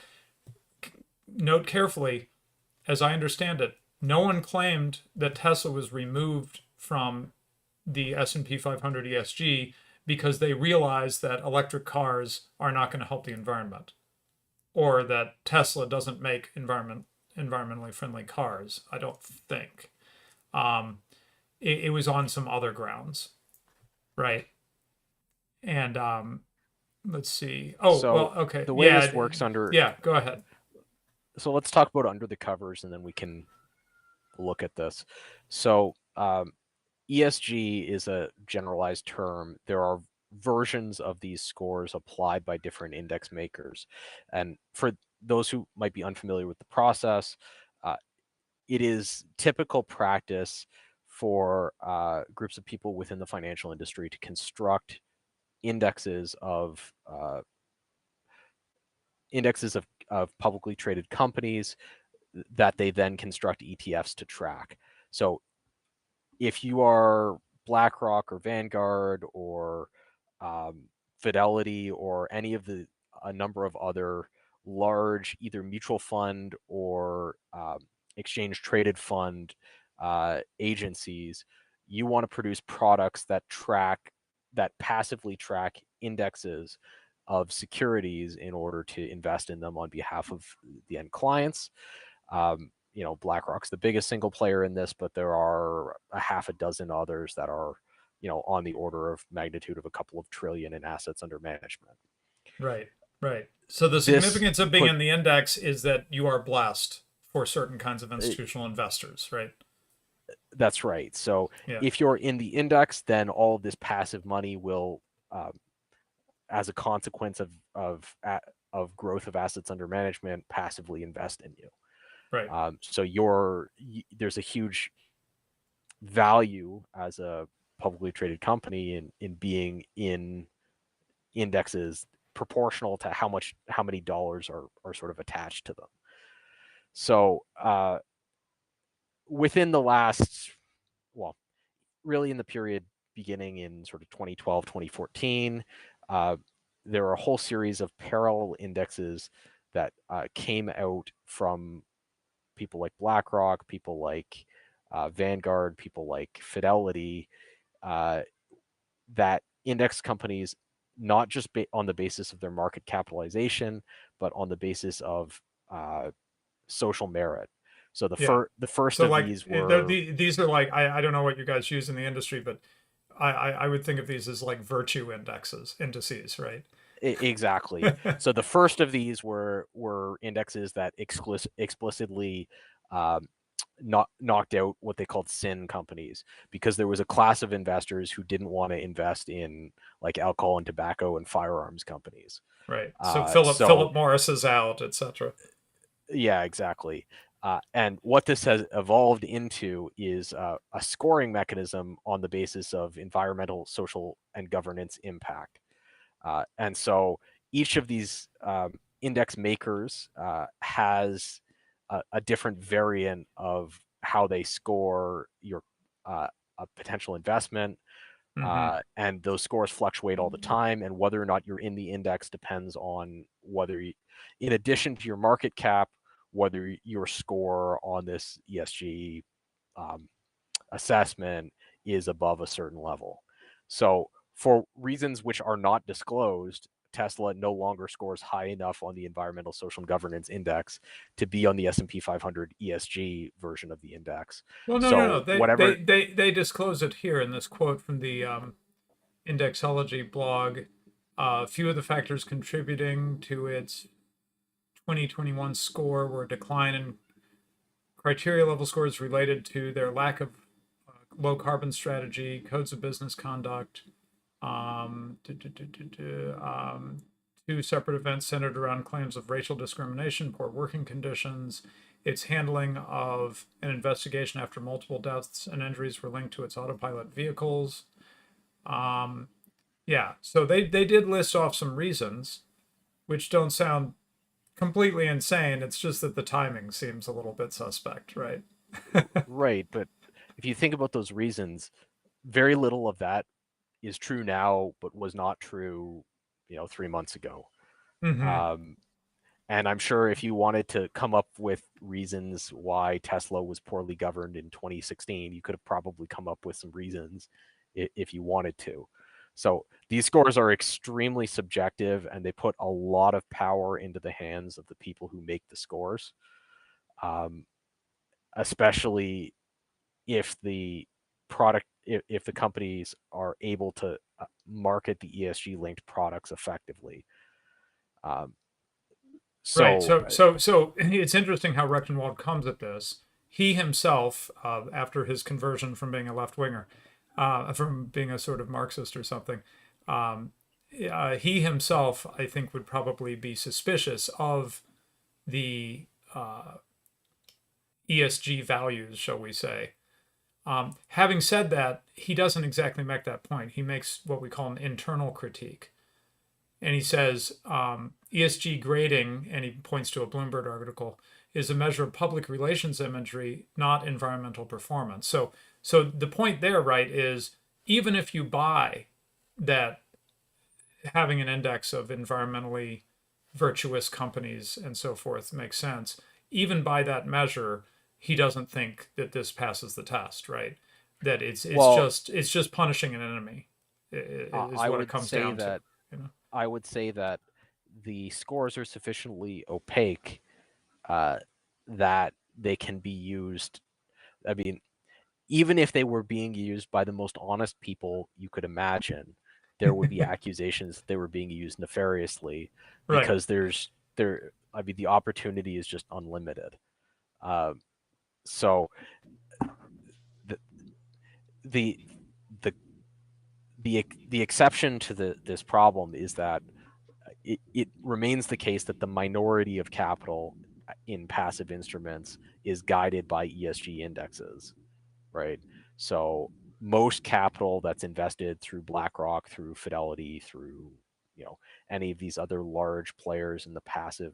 Speaker 1: note carefully, as I understand it, no one claimed that Tesla was removed from the S&P 500 ESG because they realized that electric cars are not going to help the environment, or that Tesla doesn't make environmentally friendly cars. I don't think. It was on some other grounds, right? And let's see. Oh,
Speaker 3: So
Speaker 1: well, okay.
Speaker 3: the way this works under
Speaker 1: Yeah, go ahead.
Speaker 3: So let's talk about under the covers, and then we can look at this. So ESG is a generalized term. There are versions of these scores applied by different index makers. And for those who might be unfamiliar with the process, it is typical practice for groups of people within the financial industry to construct indexes of publicly traded companies that they then construct ETFs to track. So if you are BlackRock or Vanguard or Fidelity or any of a number of other large either mutual fund or exchange traded fund agencies, you want to produce products that passively track indexes of securities in order to invest in them on behalf of the end clients. BlackRock's the biggest single player in this, but there are a half a dozen others that are, on the order of magnitude of a couple of trillion in assets under management.
Speaker 1: Right, right. So the significance of being in the index is that you are blessed for certain kinds of institutional investors, right?
Speaker 3: That's right. So if you're in the index, then all of this passive money will, as a consequence of growth of assets under management, passively invest in you.
Speaker 1: Right.
Speaker 3: So there's a huge value as a publicly traded company in being in indexes proportional to how many dollars are sort of attached to them. So within the last, really in the period beginning in sort of 2012, 2014, there are a whole series of parallel indexes that came out from people like BlackRock, people like Vanguard, people like Fidelity, that index companies, not just on the basis of their market capitalization, but on the basis of social merit. So the first of these were
Speaker 1: these are like, I don't know what you guys use in the industry, but I would think of these as like virtue indices, right?
Speaker 3: Exactly. So the first of these were indexes that explicitly knocked out what they called sin companies, because there was a class of investors who didn't want to invest in like alcohol and tobacco and firearms companies.
Speaker 1: Right. So Philip Morris is out, etc.
Speaker 3: Yeah, exactly. And what this has evolved into is a scoring mechanism on the basis of environmental, social, and governance impact. And so each of these index makers has a different variant of how they score your a potential investment. And those scores fluctuate all the time, and whether or not you're in the index depends on whether you, in addition to your market cap, whether your score on this ESG assessment is above a certain level. So for reasons which are not disclosed, Tesla no longer scores high enough on the environmental, social, and governance index to be on the S&P 500 ESG version of the index.
Speaker 1: Well, no.
Speaker 3: So whatever.
Speaker 1: They disclose it here in this quote from the Indexology blog. A few of the factors contributing to its 2021 score were a decline in criteria level scores related to their lack of low carbon strategy, codes of business conduct, two separate events centered around claims of racial discrimination, poor working conditions, its handling of an investigation after multiple deaths and injuries were linked to its autopilot vehicles. Yeah, so they did list off some reasons, which don't sound completely insane. It's just that the timing seems a little bit suspect, right?
Speaker 3: Right, but if you think about those reasons, very little of that is true now, but was not true, 3 months ago. And I'm sure if you wanted to come up with reasons why Tesla was poorly governed in 2016, you could have probably come up with some reasons if you wanted to. So these scores are extremely subjective, and they put a lot of power into the hands of the people who make the scores, especially if the if the companies are able to market the ESG linked products effectively.
Speaker 1: Right. So it's interesting how Rechtenwald comes at this. He himself, after his conversion from being a left winger, from being a sort of Marxist or something, he himself, I think, would probably be suspicious of the ESG values, shall we say. Having said that, he doesn't exactly make that point. He makes what we call an internal critique. And he says ESG grading, and he points to a Bloomberg article, is a measure of public relations imagery, not environmental performance. So the point there, right, is even if you buy that having an index of environmentally virtuous companies and so forth makes sense, even by that measure, he doesn't think that this passes the test, right? That it's just punishing an enemy is what it comes down to.
Speaker 3: I would say that the scores are sufficiently opaque that they can be used. I mean, even if they were being used by the most honest people you could imagine, there would be accusations that they were being used nefariously, because the opportunity is just unlimited. So the exception to this problem is that it remains the case that the minority of capital in passive instruments is guided by ESG indexes, right? So most capital that's invested through BlackRock, through Fidelity, through any of these other large players in the passive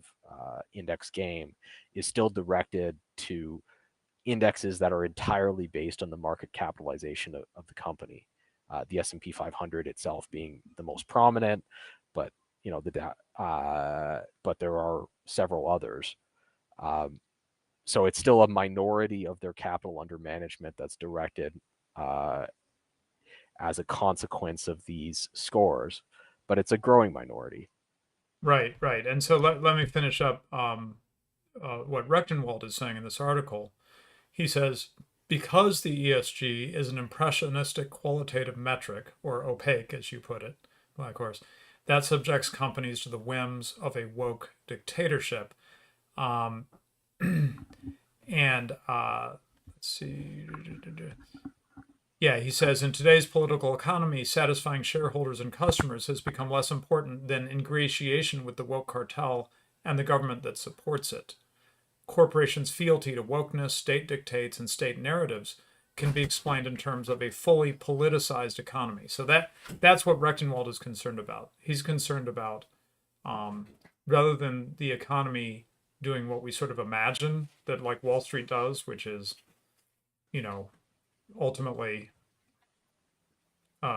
Speaker 3: index game is still directed to indexes that are entirely based on the market capitalization of the company. The S&P 500 itself being the most prominent, but but there are several others. So it's still a minority of their capital under management that's directed as a consequence of these scores, but it's a growing minority.
Speaker 1: Right. And so let me finish up what Rechtenwald is saying in this article. He says, because the ESG is an impressionistic qualitative metric, or opaque, as you put it, well, of course, that subjects companies to the whims of a woke dictatorship. And let's see. Yeah, he says, in today's political economy, satisfying shareholders and customers has become less important than ingratiation with the woke cartel and the government that supports it. Corporations' fealty to wokeness, state dictates, and state narratives can be explained in terms of a fully politicized economy. So that's what Rechtenwald is concerned about. He's concerned about rather than the economy doing what we sort of imagine that like Wall Street does, which is, you know, ultimately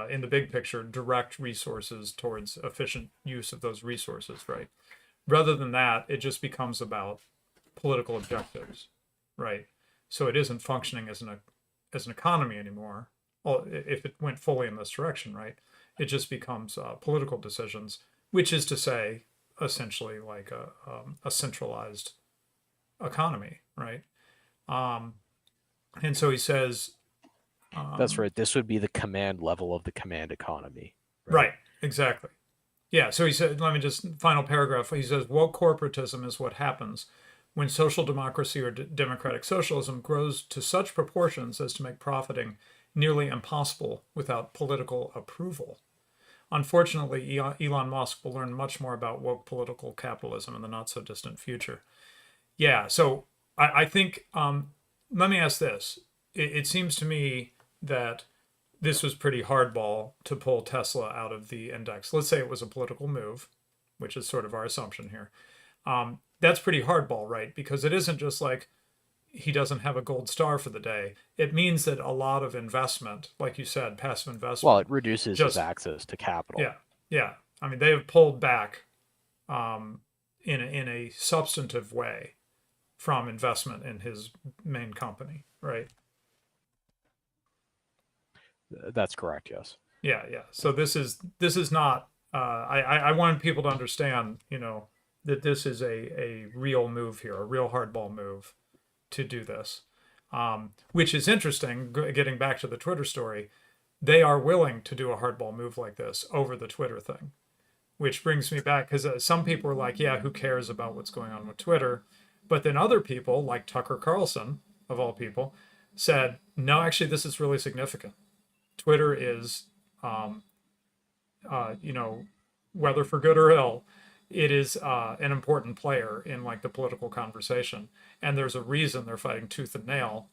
Speaker 1: in the big picture, direct resources towards efficient use of those resources, right? Rather than that, it just becomes about political objectives, right? So it isn't functioning as an economy anymore. Well, if it went fully in this direction, right? It just becomes political decisions, which is to say, essentially like a centralized economy, right? Um, and so he says,
Speaker 3: That's
Speaker 1: um,
Speaker 3: right. This would be the command level of the command economy, right?
Speaker 1: right, exactly. Yeah, so he said, let me just, final paragraph. He says, woke corporatism is what happens when social democracy or democratic socialism grows to such proportions as to make profiting nearly impossible without political approval. Unfortunately, Elon Musk will learn much more about woke political capitalism in the not so distant future. Yeah, so I think, let me ask this. It seems to me that this was pretty hardball to pull Tesla out of the index. Let's say it was a political move, which is sort of our assumption here. That's pretty hardball, right? Because it isn't just like he doesn't have a gold star for the day. It means that a lot of investment, like you said, passive
Speaker 3: Well,
Speaker 1: investment,
Speaker 3: it reduces his
Speaker 1: just,
Speaker 3: access to capital.
Speaker 1: yeah, yeah. I mean, they have pulled back in a substantive way from investment in his main company, right?
Speaker 3: That's correct, yes.
Speaker 1: Yeah, yeah. So this is not. I wanted people to understand, that this is a real move here, a real hardball move to do this, which is interesting. Getting back to the Twitter story, they are willing to do a hardball move like this over the Twitter thing, which brings me back because some people are like, yeah, who cares about what's going on with Twitter? But then other people, like Tucker Carlson, of all people, said, no, actually, this is really significant. Twitter is, um, you know, whether for good or ill, it is an important player in like the political conversation, and there's a reason they're fighting tooth and nail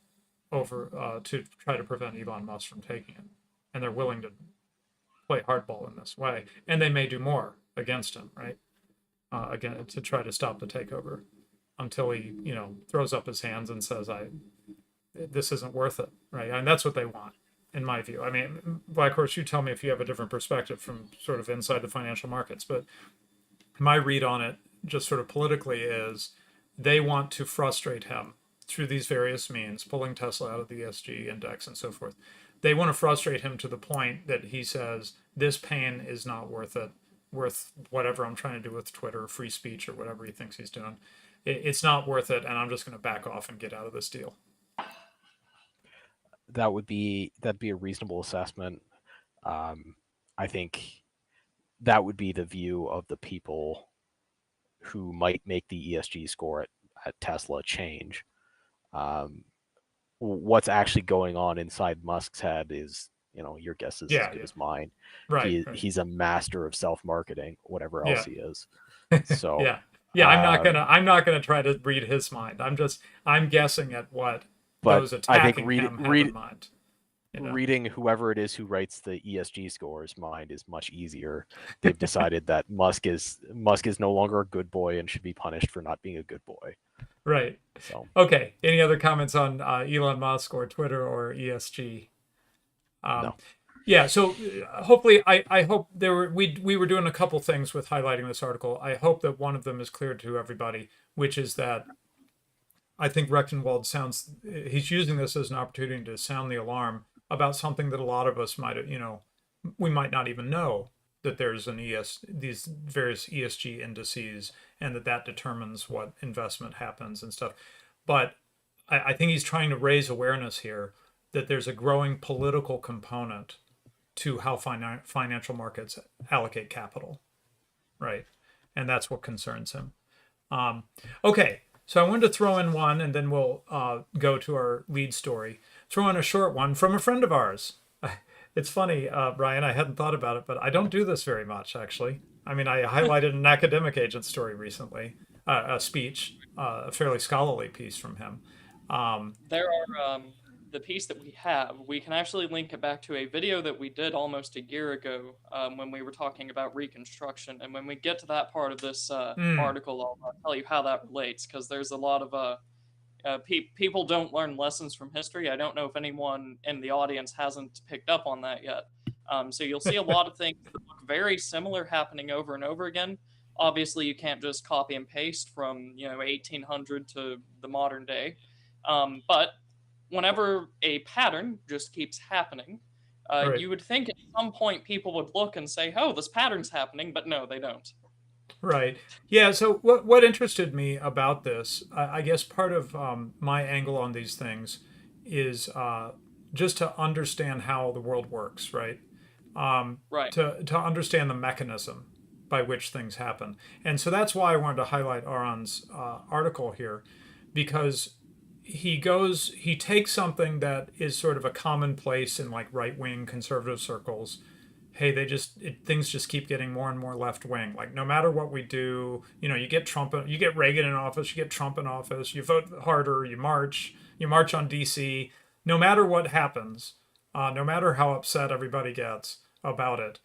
Speaker 1: over to try to prevent Elon Musk from taking it, and they're willing to play hardball in this way, and they may do more against him, right? Again, to try to stop the takeover until he, throws up his hands and says, "I this isn't worth it," right? And that's what they want, in my view. I mean, Black Horse, you tell me if you have a different perspective from sort of inside the financial markets, but my read on it, just sort of politically, is they want to frustrate him through these various means, pulling Tesla out of the ESG index and so forth. They want to frustrate him to the point that he says, this pain is not worth it, worth whatever I'm trying to do with Twitter, free speech, or whatever he thinks he's doing. It's not worth it, and I'm just going to back off and get out of this deal.
Speaker 3: That'd be a reasonable assessment. I think that would be the view of the people who might make the ESG score at Tesla change. What's actually going on inside Musk's head is, your guess is as
Speaker 1: Yeah,
Speaker 3: good
Speaker 1: yeah,
Speaker 3: as mine.
Speaker 1: right, right.
Speaker 3: He's a master of self-marketing, whatever else
Speaker 1: Yeah,
Speaker 3: he is. So,
Speaker 1: yeah, yeah.
Speaker 3: um,
Speaker 1: I'm not gonna try to read his mind. I'm guessing at what
Speaker 3: but
Speaker 1: those
Speaker 3: I think
Speaker 1: attacking him have in mind.
Speaker 3: reading whoever it is who writes the ESG scores mind is much easier. They've decided that Musk is no longer a good boy and should be punished for not being a good boy.
Speaker 1: Right.
Speaker 3: So
Speaker 1: Okay. Any other comments on Elon Musk or Twitter or ESG?
Speaker 3: no.
Speaker 1: Yeah. So hopefully, I hope we were doing a couple things with highlighting this article. I hope that one of them is clear to everybody, which is that I think Rechtenwald he's using this as an opportunity to sound the alarm about something that a lot of us might, we might not even know that there's these various ESG indices, and that determines what investment happens and stuff. But I think he's trying to raise awareness here that there's a growing political component to how financial markets allocate capital, right? And that's what concerns him. Okay, so I wanted to throw in one, and then we'll go to our lead story. Throw in a short one from a friend of ours. It's funny, Brian, I hadn't thought about it, but I don't do this very much, actually. I mean, I highlighted an academic agent story recently, a speech, a fairly scholarly piece from him.
Speaker 2: There are the piece that we have, we can actually link it back to a video that we did almost a year ago when we were talking about Reconstruction. And when we get to that part of this
Speaker 1: Mm,
Speaker 2: article, I'll tell you how that relates, because there's a lot of people don't learn lessons from history. I don't know if anyone in the audience hasn't picked up on that yet. So you'll see a lot of things that look very similar happening over and over again. Obviously, you can't just copy and paste from 1800 to the modern day, but whenever a pattern just keeps happening,
Speaker 1: right.
Speaker 2: you would think at some point people would look and say, "Oh, this pattern's happening," but no, they don't.
Speaker 1: Right. Yeah. So what interested me about this, I guess part of my angle on these things is just to understand how the world works, right?
Speaker 2: Right.
Speaker 1: To understand the mechanism by which things happen, and so that's why I wanted to highlight Aron's article here, because he takes something that is sort of a commonplace in like right wing conservative circles. Hey, things just keep getting more and more left wing. Like no matter what we do, you get Trump, you get Reagan in office, you get Trump in office, you vote harder, you march on DC. No matter what happens, no matter how upset everybody gets about it,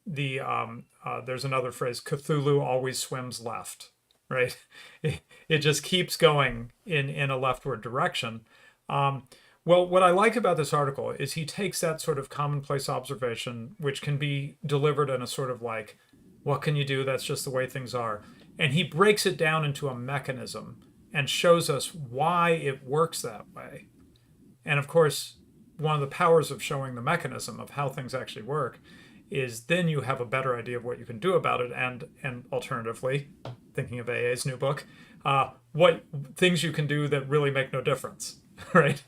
Speaker 1: there's another phrase: Cthulhu always swims left, right? It just keeps going in a leftward direction. Um, well, what I like about this article is he takes that sort of commonplace observation, which can be delivered in a sort of like, what can you do? That's just the way things are. And he breaks it down into a mechanism and shows us why it works that way. And of course, one of the powers of showing the mechanism of how things actually work is then you have a better idea of what you can do about it, and alternatively, thinking of AA's new book, what things you can do that really make no difference, right?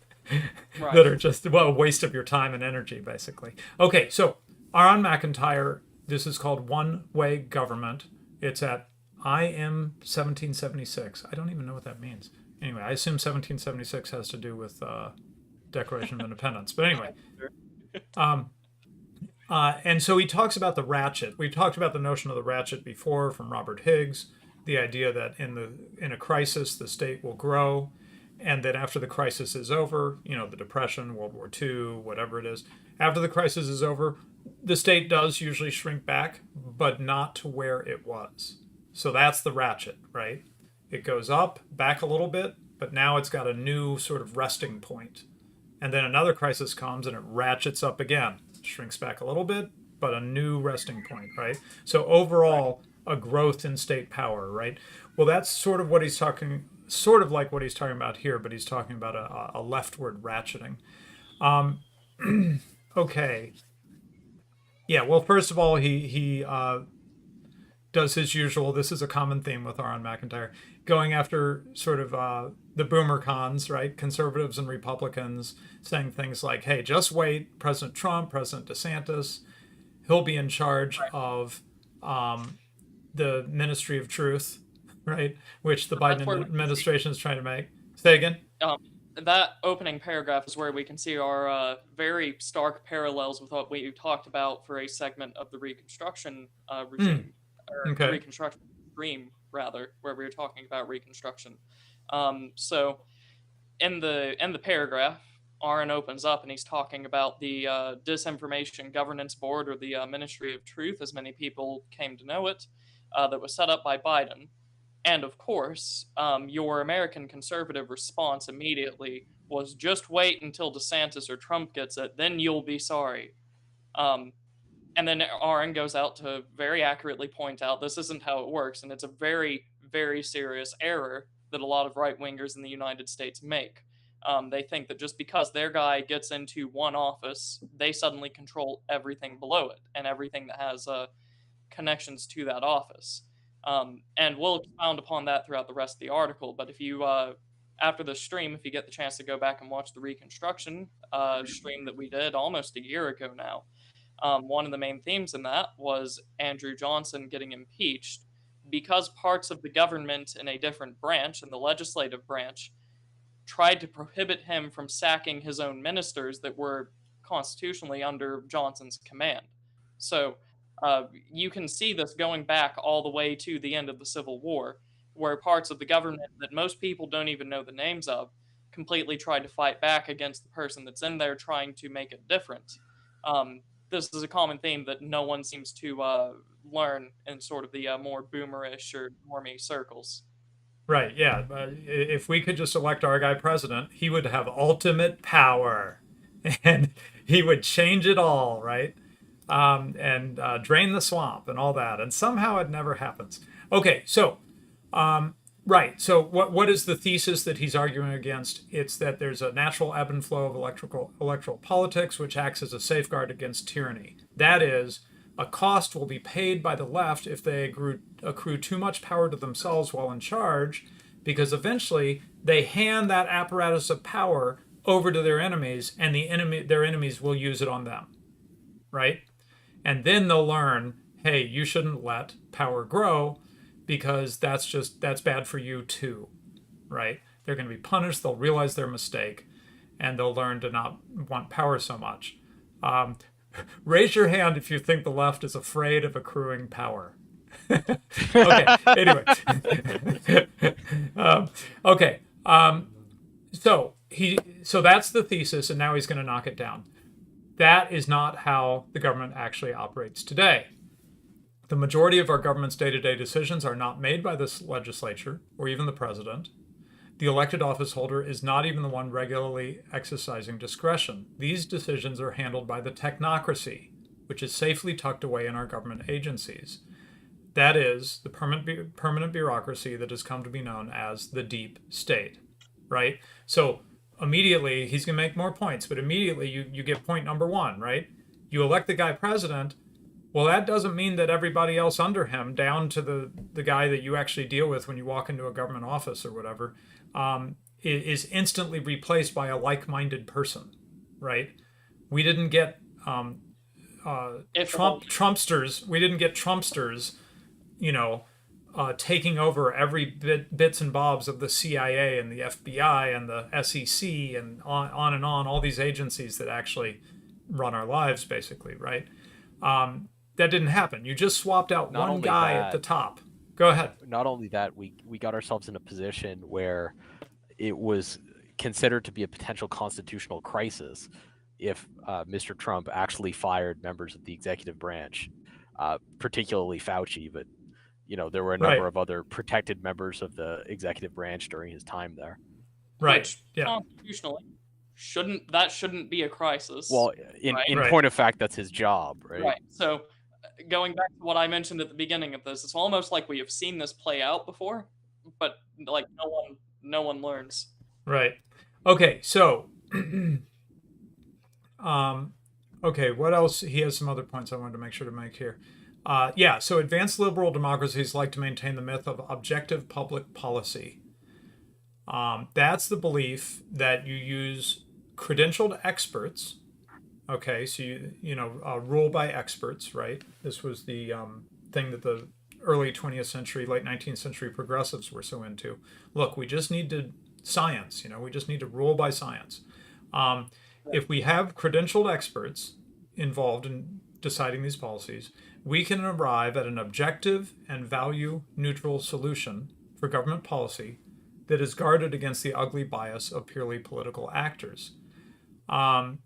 Speaker 2: Right.
Speaker 1: That are just a waste of your time and energy, basically. Okay, so Aaron McIntyre, this is called One Way Government. It's at IM 1776. I don't even know what that means. Anyway, I assume 1776 has to do with Declaration of Independence. But anyway, um, and so he talks about the ratchet. We've talked about the notion of the ratchet before from Robert Higgs, the idea that in a crisis the state will grow, and that after the crisis is over, the Depression, World War II, whatever it is, after the crisis is over, the state does usually shrink back, but not to where it was. So that's the ratchet, right? It goes up, back a little bit, but now it's got a new sort of resting point. And then another crisis comes and it ratchets up again, shrinks back a little bit, but a new resting point, right? So
Speaker 2: Right.
Speaker 1: overall, a growth in state power, right? Well, that's sort of like what he's talking about here, but he's talking about a leftward ratcheting. Um, okay. Yeah, well, first of all, he does his usual. This is a common theme with Aaron McIntyre, going after sort of the boomer cons, right? Conservatives and Republicans, saying things like, "Hey, just wait. President Trump, President DeSantis, he'll be in charge
Speaker 2: Right.
Speaker 1: of the Ministry of Truth, right? Which the Biden
Speaker 2: That's where we can see
Speaker 1: administration is trying to make." Say again.
Speaker 2: um, that opening paragraph is where we can see our very stark parallels with what we talked about for a segment of the Reconstruction
Speaker 1: Mm,
Speaker 2: regime, or
Speaker 1: okay.
Speaker 2: Reconstruction stream, rather, where we were talking about Reconstruction. So in the paragraph, Aaron opens up and he's talking about the Disinformation Governance Board, or the Ministry of Truth, as many people came to know it, that was set up by Biden. And of course, your American conservative response immediately was, "Just wait until DeSantis or Trump gets it, then you'll be sorry." Um, and then Aaron goes out to very accurately point out this isn't how it works, and it's a very, very serious error that a lot of right wingers in the United States make. They think that just because their guy gets into one office, they suddenly control everything below it and everything that has connections to that office. And we'll expound upon that throughout the rest of the article. But if you, after the stream, if you get the chance to go back and watch the Reconstruction stream that we did almost a year ago now, one of the main themes in that was Andrew Johnson getting impeached because parts of the government in a different branch, in the legislative branch, tried to prohibit him from sacking his own ministers that were constitutionally under Johnson's command. So you can see this going back all the way to the end of the Civil War, where parts of the government that most people don't even know the names of completely tried to fight back against the person that's in there trying to make it different. This is a common theme that no one seems to learn in sort of the more boomerish or normie circles.
Speaker 1: Right, yeah. If we could just elect our guy president, he would have ultimate power and he would change it all, right? And drain the swamp and all that. And somehow it never happens. Okay, so right. So what is the thesis that he's arguing against? It's that there's a natural ebb and flow of electoral politics, which acts as a safeguard against tyranny. That is, a cost will be paid by the left if they accrue too much power to themselves while in charge, because eventually they hand that apparatus of power over to their enemies, and their enemies will use it on them, right? And then they'll learn, hey, you shouldn't let power grow because that's bad for you too, right? They're going to be punished. They'll realize their mistake, and they'll learn to not want power so much. Raise your hand if you think the left is afraid of accruing power. Okay. Anyway. Okay. So that's the thesis, and now he's going to knock it down. That is not how the government actually operates today. The majority of our government's day-to-day decisions are not made by this legislature or even the president. The elected office holder is not even the one regularly exercising discretion. These decisions are handled by the technocracy, which is safely tucked away in our government agencies. That is the permanent bureaucracy that has come to be known as the deep state, right? So immediately, he's going to make more points, but immediately you get point number one, right? You elect the guy president. Well, that doesn't mean that everybody else under him, down to the guy that you actually deal with when you walk into a government office or whatever, is instantly replaced by a like-minded person, right? We didn't get Trumpsters. We didn't get Trumpsters, taking over every bits and bobs of the CIA and the FBI and the SEC and on and on, all these agencies that actually run our lives, basically, right? That didn't happen. You just swapped out one guy at the top. Go ahead.
Speaker 3: Not only that, we got ourselves in a position where it was considered to be a potential constitutional crisis if Mr. Trump actually fired members of the executive branch, particularly Fauci, but there were a number of other protected members of the executive branch during his time there.
Speaker 1: Right.
Speaker 2: Which, constitutionally, shouldn't be a crisis.
Speaker 3: Well, in point of fact, that's his job, right?
Speaker 2: Right. So, going back to what I mentioned at the beginning of this, it's almost like we have seen this play out before, but like no one learns.
Speaker 1: Right. Okay. So, okay. What else? He has some other points I wanted to make sure to make here. So advanced liberal democracies like to maintain the myth of objective public policy. That's the belief that you use credentialed experts. Okay, so rule by experts, right? This was the thing that the early 20th century, late 19th century progressives were so into. Look, we just need to science. We just need to rule by science. If we have credentialed experts involved in deciding these policies, we can arrive at an objective and value-neutral solution for government policy that is guarded against the ugly bias of purely political actors. So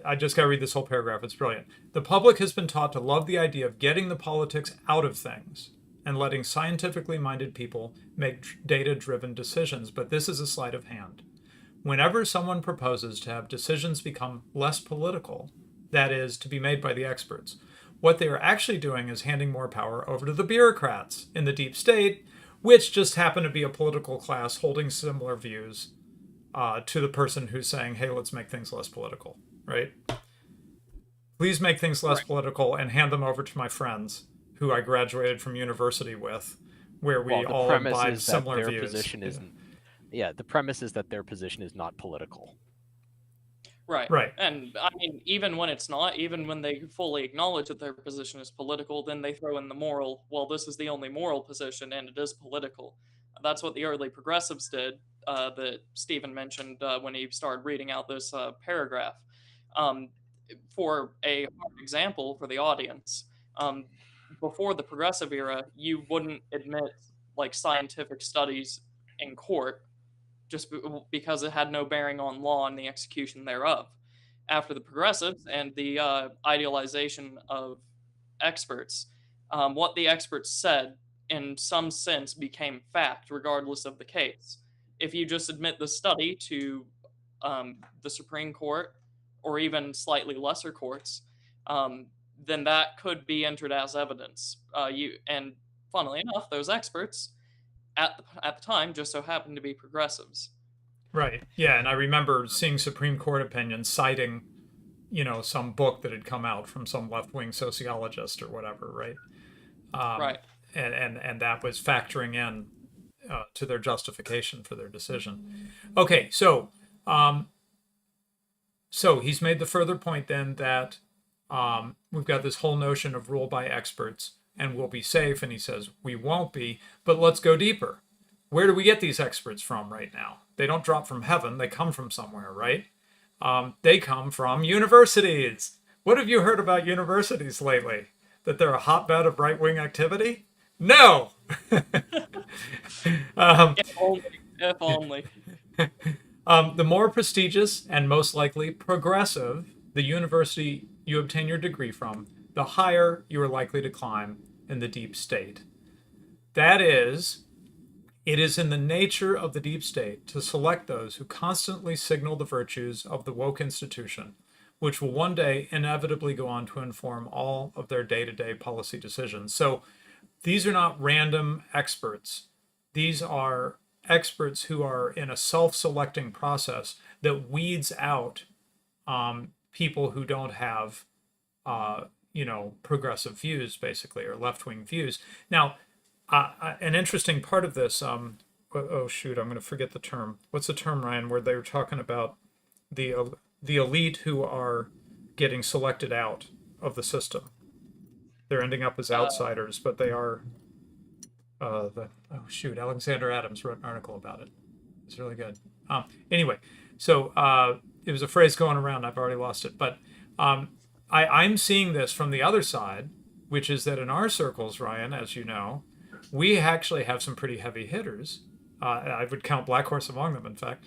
Speaker 1: I just got to read this whole paragraph. It's brilliant. The public has been taught to love the idea of getting the politics out of things and letting scientifically minded people make data-driven decisions, but this is a sleight of hand. Whenever someone proposes to have decisions become less political, that is, to be made by the experts, what they are actually doing is handing more power over to the bureaucrats in the deep state, which just happen to be a political class holding similar views to the person who's saying, hey, let's make things less political, right? Please make things less political and hand them over to my friends who I graduated from university with, where we all imbibe similar views.
Speaker 3: The premise is that their position is not political.
Speaker 2: Right. And I mean, even when it's not, even when they fully acknowledge that their position is political, then they throw in the moral, well, this is the only moral position and it is political. That's what the early progressives did, that Stephen mentioned when he started reading out this paragraph. For a example for the audience, before the progressive era, you wouldn't admit like scientific studies in court because it had no bearing on law and the execution thereof. After the progressives and the idealization of experts, what the experts said in some sense became fact, regardless of the case. If you just admit the study to the Supreme Court or even slightly lesser courts, then that could be entered as evidence. And funnily enough, those experts at the time just so happened to be progressives.
Speaker 1: Right. Yeah, and I remember seeing Supreme Court opinions citing, some book that had come out from some left-wing sociologist or whatever, right?
Speaker 2: Right.
Speaker 1: And that was factoring in to their justification for their decision. Okay, so he's made the further point then that we've got this whole notion of rule by experts and we'll be safe, and he says we won't be, but let's go deeper. Where do we get these experts from right now? They don't drop from heaven, they come from somewhere, right? They come from universities. What have you heard about universities lately? That they're a hotbed of right-wing activity? No!
Speaker 2: If only. If only.
Speaker 1: The more prestigious and most likely progressive the university you obtain your degree from, the higher you are likely to climb in the deep state. That is, it is in the nature of the deep state to select those who constantly signal the virtues of the woke institution, which will one day inevitably go on to inform all of their day-to-day policy decisions. So these are not random experts. These are experts who are in a self-selecting process that weeds out people who don't have, progressive views, basically, or left-wing views. Now, an interesting part of this, oh shoot, I'm going to forget the term. What's the term, Ryan, where they were talking about the elite who are getting selected out of the system? They're ending up as outsiders, but they are. Alexander Adams wrote an article about it. It's really good. Anyway, so it was a phrase going around. I've already lost it, but I'm seeing this from the other side, which is that in our circles, Ryan, as you know, we actually have some pretty heavy hitters. I would count Black Horse among them, in fact.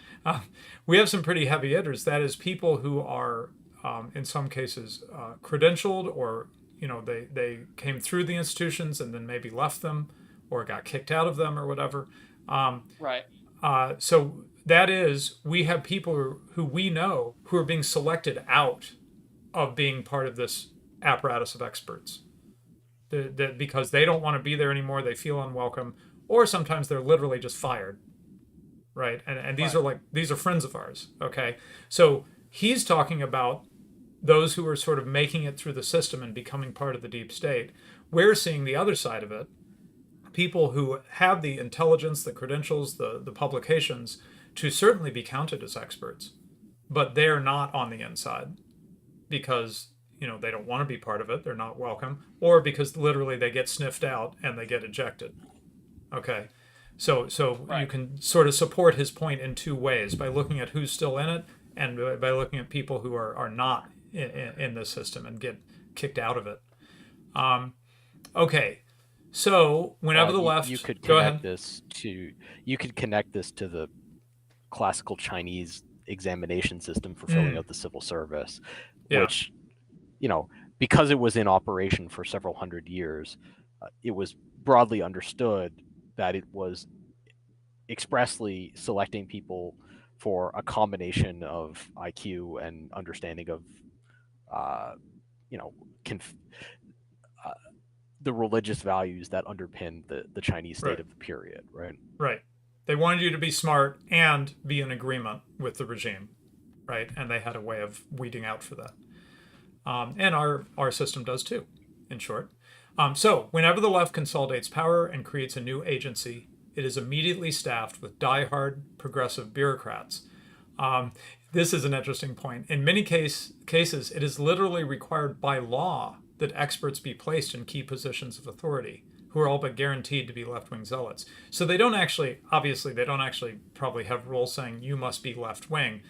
Speaker 1: We have some pretty heavy hitters. That is, people who are, in some cases, credentialed, or they came through the institutions and then maybe left them or got kicked out of them or whatever.
Speaker 2: Right.
Speaker 1: So that is, we have people who we know who are being selected out of being part of this apparatus of experts. Because they don't want to be there anymore, they feel unwelcome, or sometimes they're literally just fired, right? And these
Speaker 2: Right.
Speaker 1: these are friends of ours, okay? So he's talking about those who are sort of making it through the system and becoming part of the deep state. We're seeing the other side of it, people who have the intelligence, the credentials, the publications to certainly be counted as experts, but they're not on the inside because they don't want to be part of it, they're not welcome, or because literally they get sniffed out and they get ejected. Okay, so
Speaker 2: Right.
Speaker 1: you can sort of support his point in two ways: by looking at who's still in it, and by looking at people who are not in the system and get kicked out of it. Okay, so whenever the left,
Speaker 3: you could
Speaker 1: go
Speaker 3: connect
Speaker 1: ahead.
Speaker 3: you could connect this to the classical Chinese examination system for filling out the civil service,
Speaker 1: Yeah.
Speaker 3: which, because it was in operation for several hundred years, it was broadly understood that it was expressly selecting people for a combination of IQ and understanding of, the religious values that underpin the Chinese state
Speaker 1: Right.
Speaker 3: of the period, right?
Speaker 1: Right. They wanted you to be smart and be in agreement with the regime, right? And they had a way of weeding out for that. And our system does too, in short. So whenever the left consolidates power and creates a new agency, it is immediately staffed with diehard progressive bureaucrats. This is an interesting point. In many cases, it is literally required by law that experts be placed in key positions of authority, who are all but guaranteed to be left-wing zealots. So they don't actually probably have rules saying you must be left-wing,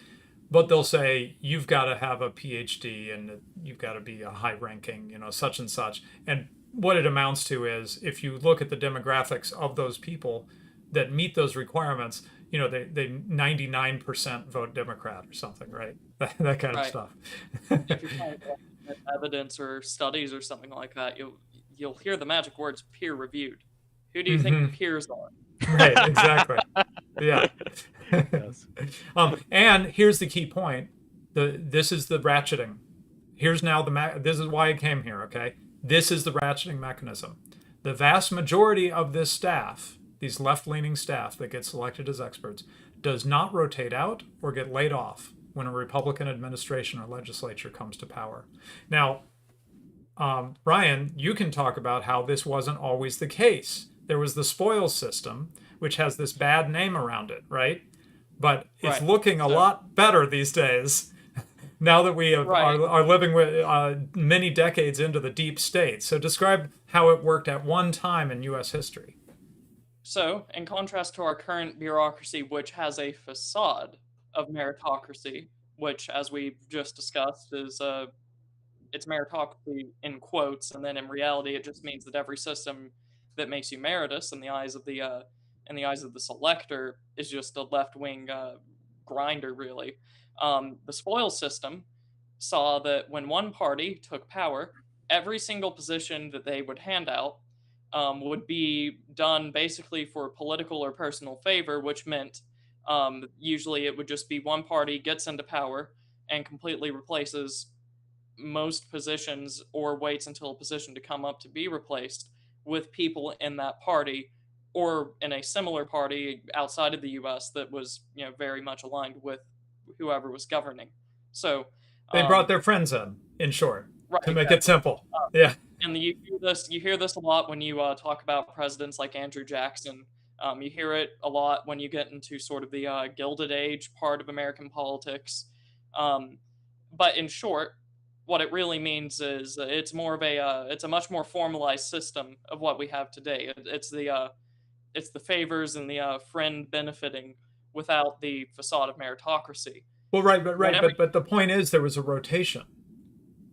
Speaker 1: but they'll say you've got to have a PhD and you've got to be a high-ranking, such and such. And what it amounts to is, if you look at the demographics of those people that meet those requirements, they 99% vote Democrat or something, right? That kind of
Speaker 2: Right.
Speaker 1: stuff.
Speaker 2: If you're trying to get evidence or studies or something like that, you'll hear the magic words peer reviewed. Who do you think the
Speaker 1: Hmm.
Speaker 2: peers are?
Speaker 1: Right, exactly. Yeah.
Speaker 3: Yes.
Speaker 1: And here's the key point. This is the ratcheting. Here's now this is why I came here, okay? This is the ratcheting mechanism. The vast majority of this staff, these left-leaning staff that get selected as experts, does not rotate out or get laid off when a Republican administration or legislature comes to power. Now, Brian, you can talk about how this wasn't always the case. There was the spoils system, which has this bad name around it, right? But it's
Speaker 2: Right.
Speaker 1: looking a
Speaker 2: So-
Speaker 1: lot better these days now that we
Speaker 2: Right.
Speaker 1: are living with many decades into the deep state. So describe how it worked at one time in U.S. history.
Speaker 2: So, in contrast to our current bureaucracy, which has a facade of meritocracy, which, as we've just discussed, is it's meritocracy in quotes, and then in reality, it just means that every system that makes you meritus in the eyes of the selector is just a left wing grinder, really. The spoils system saw that when one party took power, every single position that they would hand out would be done basically for political or personal favor, which meant usually it would just be one party gets into power and completely replaces most positions or waits until a position to come up to be replaced with people in that party or in a similar party outside of the US that was, very much aligned with whoever was governing. So
Speaker 1: They brought their friends in short,
Speaker 2: right,
Speaker 1: to make
Speaker 2: exactly.
Speaker 1: it simple. Yeah.
Speaker 2: And you hear this a lot when you talk about presidents like Andrew Jackson. You hear it a lot when you get into sort of the Gilded Age part of American politics. But in short, what it really means is it's more of it's a much more formalized system of what we have today. It's the favors and the friend benefiting without the facade of meritocracy.
Speaker 1: Well, right, but
Speaker 2: Whenever
Speaker 1: but the point is there was a rotation.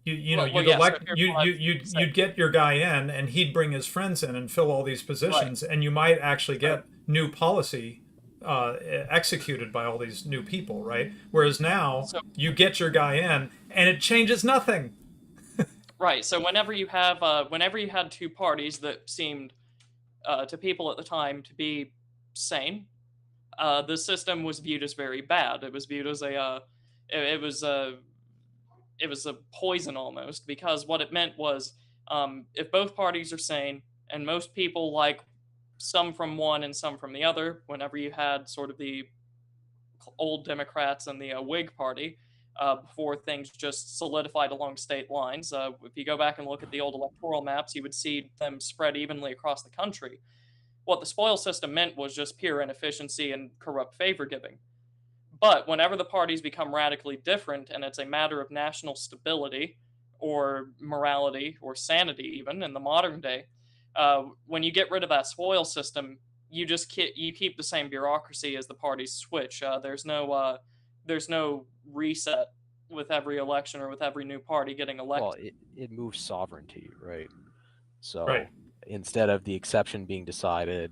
Speaker 1: You'd
Speaker 2: yeah, so
Speaker 1: elect
Speaker 2: here's what I was gonna say.
Speaker 1: you'd get your guy in, and he'd bring his friends in and fill all these positions, and you might actually get new policy executed by all these new people, right? Whereas now
Speaker 2: So-
Speaker 1: you get your guy in, and it changes nothing.
Speaker 2: Right. So whenever you had two parties that seemed to people at the time to be sane, the system was viewed as very bad. It was viewed as it was a poison almost, because what it meant was if both parties are sane and most people like some from one and some from the other, whenever you had sort of the old Democrats and the Whig Party, before things just solidified along state lines. If you go back and look at the old electoral maps, you would see them spread evenly across the country. What the spoil system meant was just pure inefficiency and corrupt favor giving. But whenever the parties become radically different and it's a matter of national stability or morality or sanity, even in the modern day, when you get rid of that spoil system, you just you keep the same bureaucracy as the parties switch. There's no reset with every election or with every new party getting elected.
Speaker 3: Well, it moves sovereignty, right? So
Speaker 1: Right.
Speaker 3: instead of the exception being decided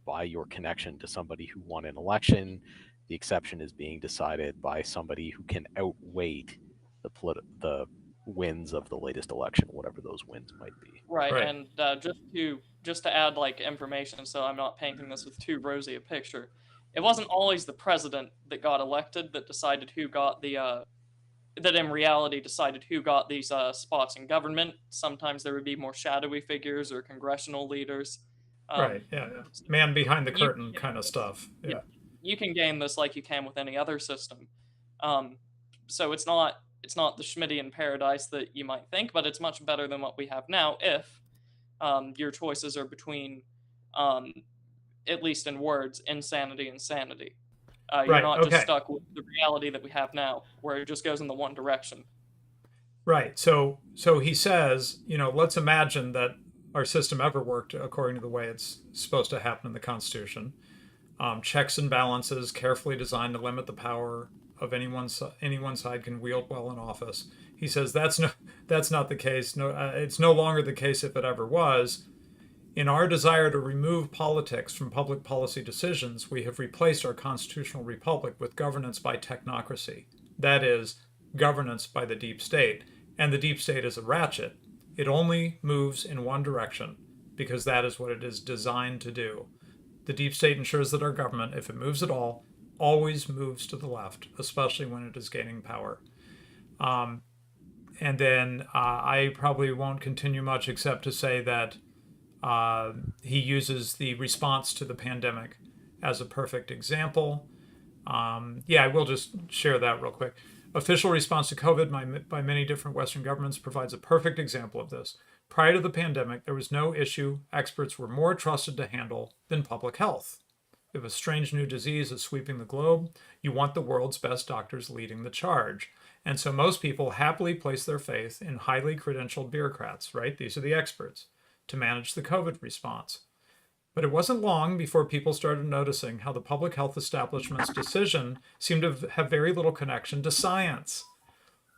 Speaker 3: by your connection to somebody who won an election, the exception is being decided by somebody who can outweight the wins of the latest election, whatever those wins might be.
Speaker 2: Right,
Speaker 1: Right.
Speaker 2: and just to add like information, so I'm not painting this with too rosy a picture. It wasn't always the president that got elected that decided who got that in reality decided who got these spots in government. Sometimes there would be more shadowy figures or congressional leaders.
Speaker 1: Right. Yeah. Man behind the
Speaker 2: you-
Speaker 1: curtain kind of stuff. Yeah.
Speaker 2: You can game this like you can with any other system. So it's not the Schmittian paradise that you might think, but it's much better than what we have now if your choices are between, at least in words, insanity and sanity. You're
Speaker 1: Right,
Speaker 2: not just
Speaker 1: okay.
Speaker 2: stuck with the reality that we have now, where it just goes in the one direction.
Speaker 1: Right. So he says, let's imagine that our system ever worked according to the way it's supposed to happen in the Constitution. Checks and balances carefully designed to limit the power of any one side can wield while in office. He says that's not the case. No, it's no longer the case if it ever was. In our desire to remove politics from public policy decisions, we have replaced our constitutional republic with governance by technocracy. That is, governance by the deep state. And the deep state is a ratchet. It only moves in one direction because that is what it is designed to do. The deep state ensures that our government, if it moves at all, always moves to the left, especially when it is gaining power. And then I probably won't continue much except to say that he uses the response to the pandemic as a perfect example. Yeah, I will just share that real quick. Official response to COVID by many different Western governments provides a perfect example of this. Prior to the pandemic, there was no issue experts were more trusted to handle than public health. If a strange new disease is sweeping the globe, you want the world's best doctors leading the charge. And so most people happily place their faith in highly credentialed bureaucrats, right? These are the experts, to manage the COVID response. But it wasn't long before people started noticing how the public health establishment's decision seemed to have very little connection to science.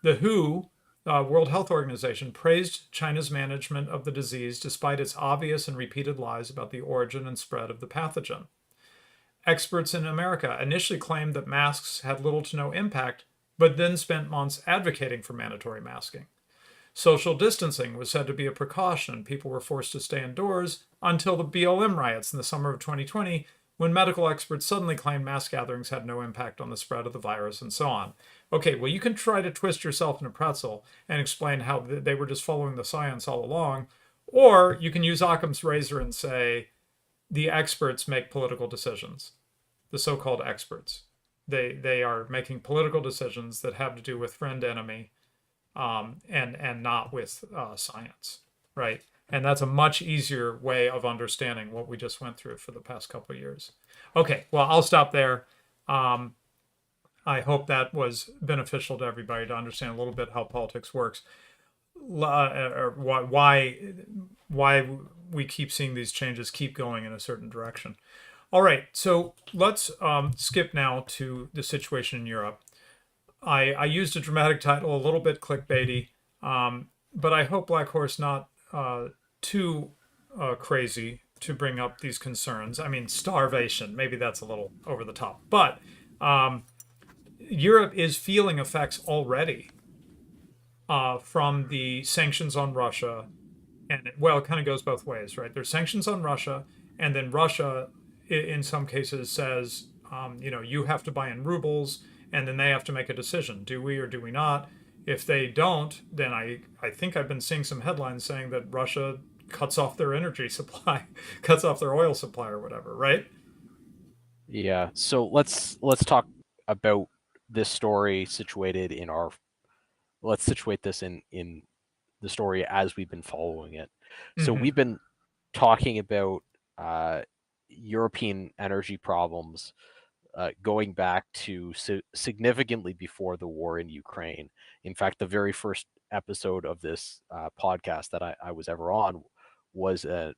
Speaker 1: The WHO, World Health Organization, praised China's management of the disease despite its obvious and repeated lies about the origin and spread of the pathogen. Experts in America initially claimed that masks had little to no impact, but then spent months advocating for mandatory masking. Social distancing was said to be a precaution. People were forced to stay indoors until the BLM riots in the summer of 2020, when medical experts suddenly claimed mass gatherings had no impact on the spread of the virus and so on. Okay, well, you can try to twist yourself in a pretzel and explain how they were just following the science all along, or you can use Occam's razor and say the experts make political decisions, the so-called experts. They are making political decisions that have to do with friend enemy, and not with science, right? And that's a much easier way of understanding what we just went through for the past couple of years. Okay, well, I'll stop there. I hope that was beneficial to everybody to understand a little bit how politics works, or why we keep seeing these changes keep going in a certain direction. All right, so let's skip now to the situation in Europe. I used a dramatic title, a little bit clickbaity, but I hope Black Horse not too crazy to bring up these concerns. I mean, starvation, maybe that's a little over the top. But Europe is feeling effects already from the sanctions on Russia. And, well, it kind of goes both ways, right? There's sanctions on Russia, and then Russia, in some cases, says, you have to buy in rubles, and then they have to make a decision. Do we or do we not? If they don't, then I think I've been seeing some headlines saying that Russia cuts off their energy supply, cuts off their oil supply or whatever, right?
Speaker 3: Yeah. So let's talk about this story situated in our. Let's situate this in the story as we've been following it. So we've been talking about European energy problems going back to significantly before the war in Ukraine. In fact, the very first episode of this podcast that I was ever on was an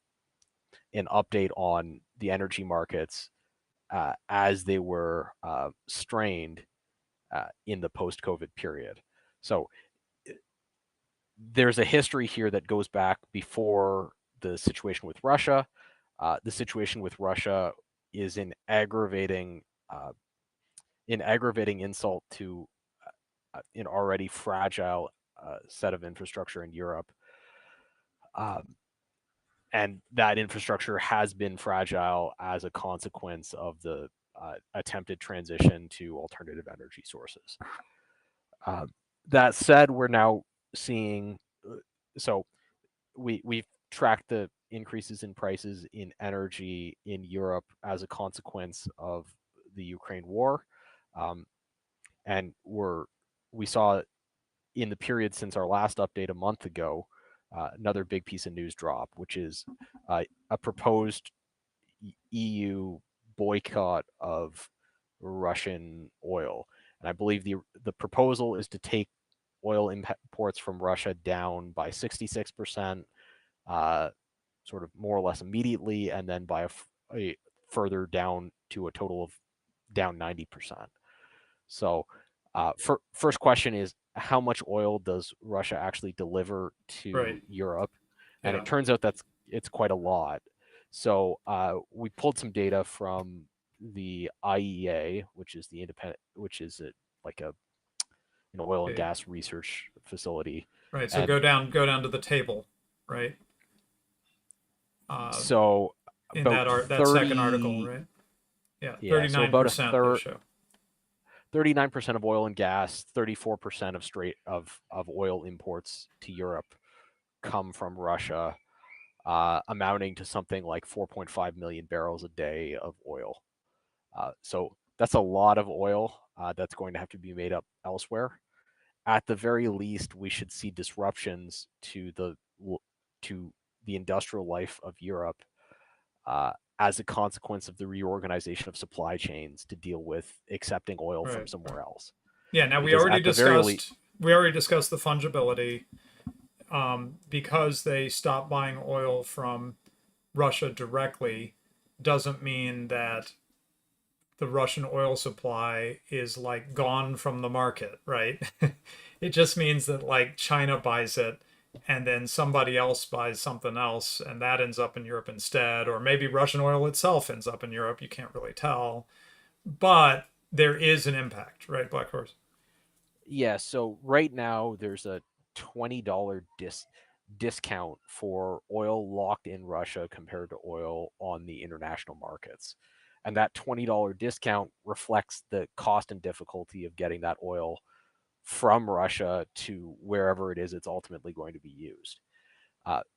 Speaker 3: update on the energy markets as they were strained in the post-COVID period. So there's a history here that goes back before the situation with Russia. The situation with Russia is an aggravating insult to an already fragile set of infrastructure in Europe. And that infrastructure has been fragile as a consequence of the attempted transition to alternative energy sources. That said, we're now seeing, so we've tracked the increases in prices in energy in Europe as a consequence of the Ukraine war. And we saw in the period since our last update a month ago, another big piece of news drop, which is a proposed EU boycott of Russian oil. And I believe the proposal is to take oil imports from Russia down by 66%, sort of more or less immediately, and then by a further down to a total of down 90%. So first question is, how much oil does Russia actually deliver to Europe? And it turns out it's quite a lot. So we pulled some data from the IEA, which is like an oil and
Speaker 1: Okay.
Speaker 3: gas research facility.
Speaker 1: Right. So
Speaker 3: And
Speaker 1: go down to the table, right? Uh,
Speaker 3: so
Speaker 1: in
Speaker 3: about
Speaker 1: that second article,
Speaker 3: 30,
Speaker 1: right? Yeah,
Speaker 3: yeah, so about a
Speaker 1: 39% they
Speaker 3: third,
Speaker 1: show.
Speaker 3: 39% of oil and gas, 34% of oil imports to Europe come from Russia, amounting to something like 4.5 million barrels a day of oil. So that's a lot of oil that's going to have to be made up elsewhere. At the very least, we should see disruptions to the industrial life of Europe as a consequence of the reorganization of supply chains to deal with accepting oil from
Speaker 1: Right.
Speaker 3: somewhere else.
Speaker 1: Yeah. Now
Speaker 3: Because at the very least,
Speaker 1: we already discussed the fungibility, because they stopped buying oil from Russia directly doesn't mean that the Russian oil supply is like gone from the market, right? It just means that like China buys it and then somebody else buys something else and that ends up in Europe instead, or maybe Russian oil itself ends up in Europe. You can't really tell, but there is an impact, right, Black Horse?
Speaker 3: yeah. So right now there's a $20 discount for oil locked in Russia compared to oil on the international markets. And that $20 discount reflects the cost and difficulty of getting that oil from Russia to wherever it is it's ultimately going to be used.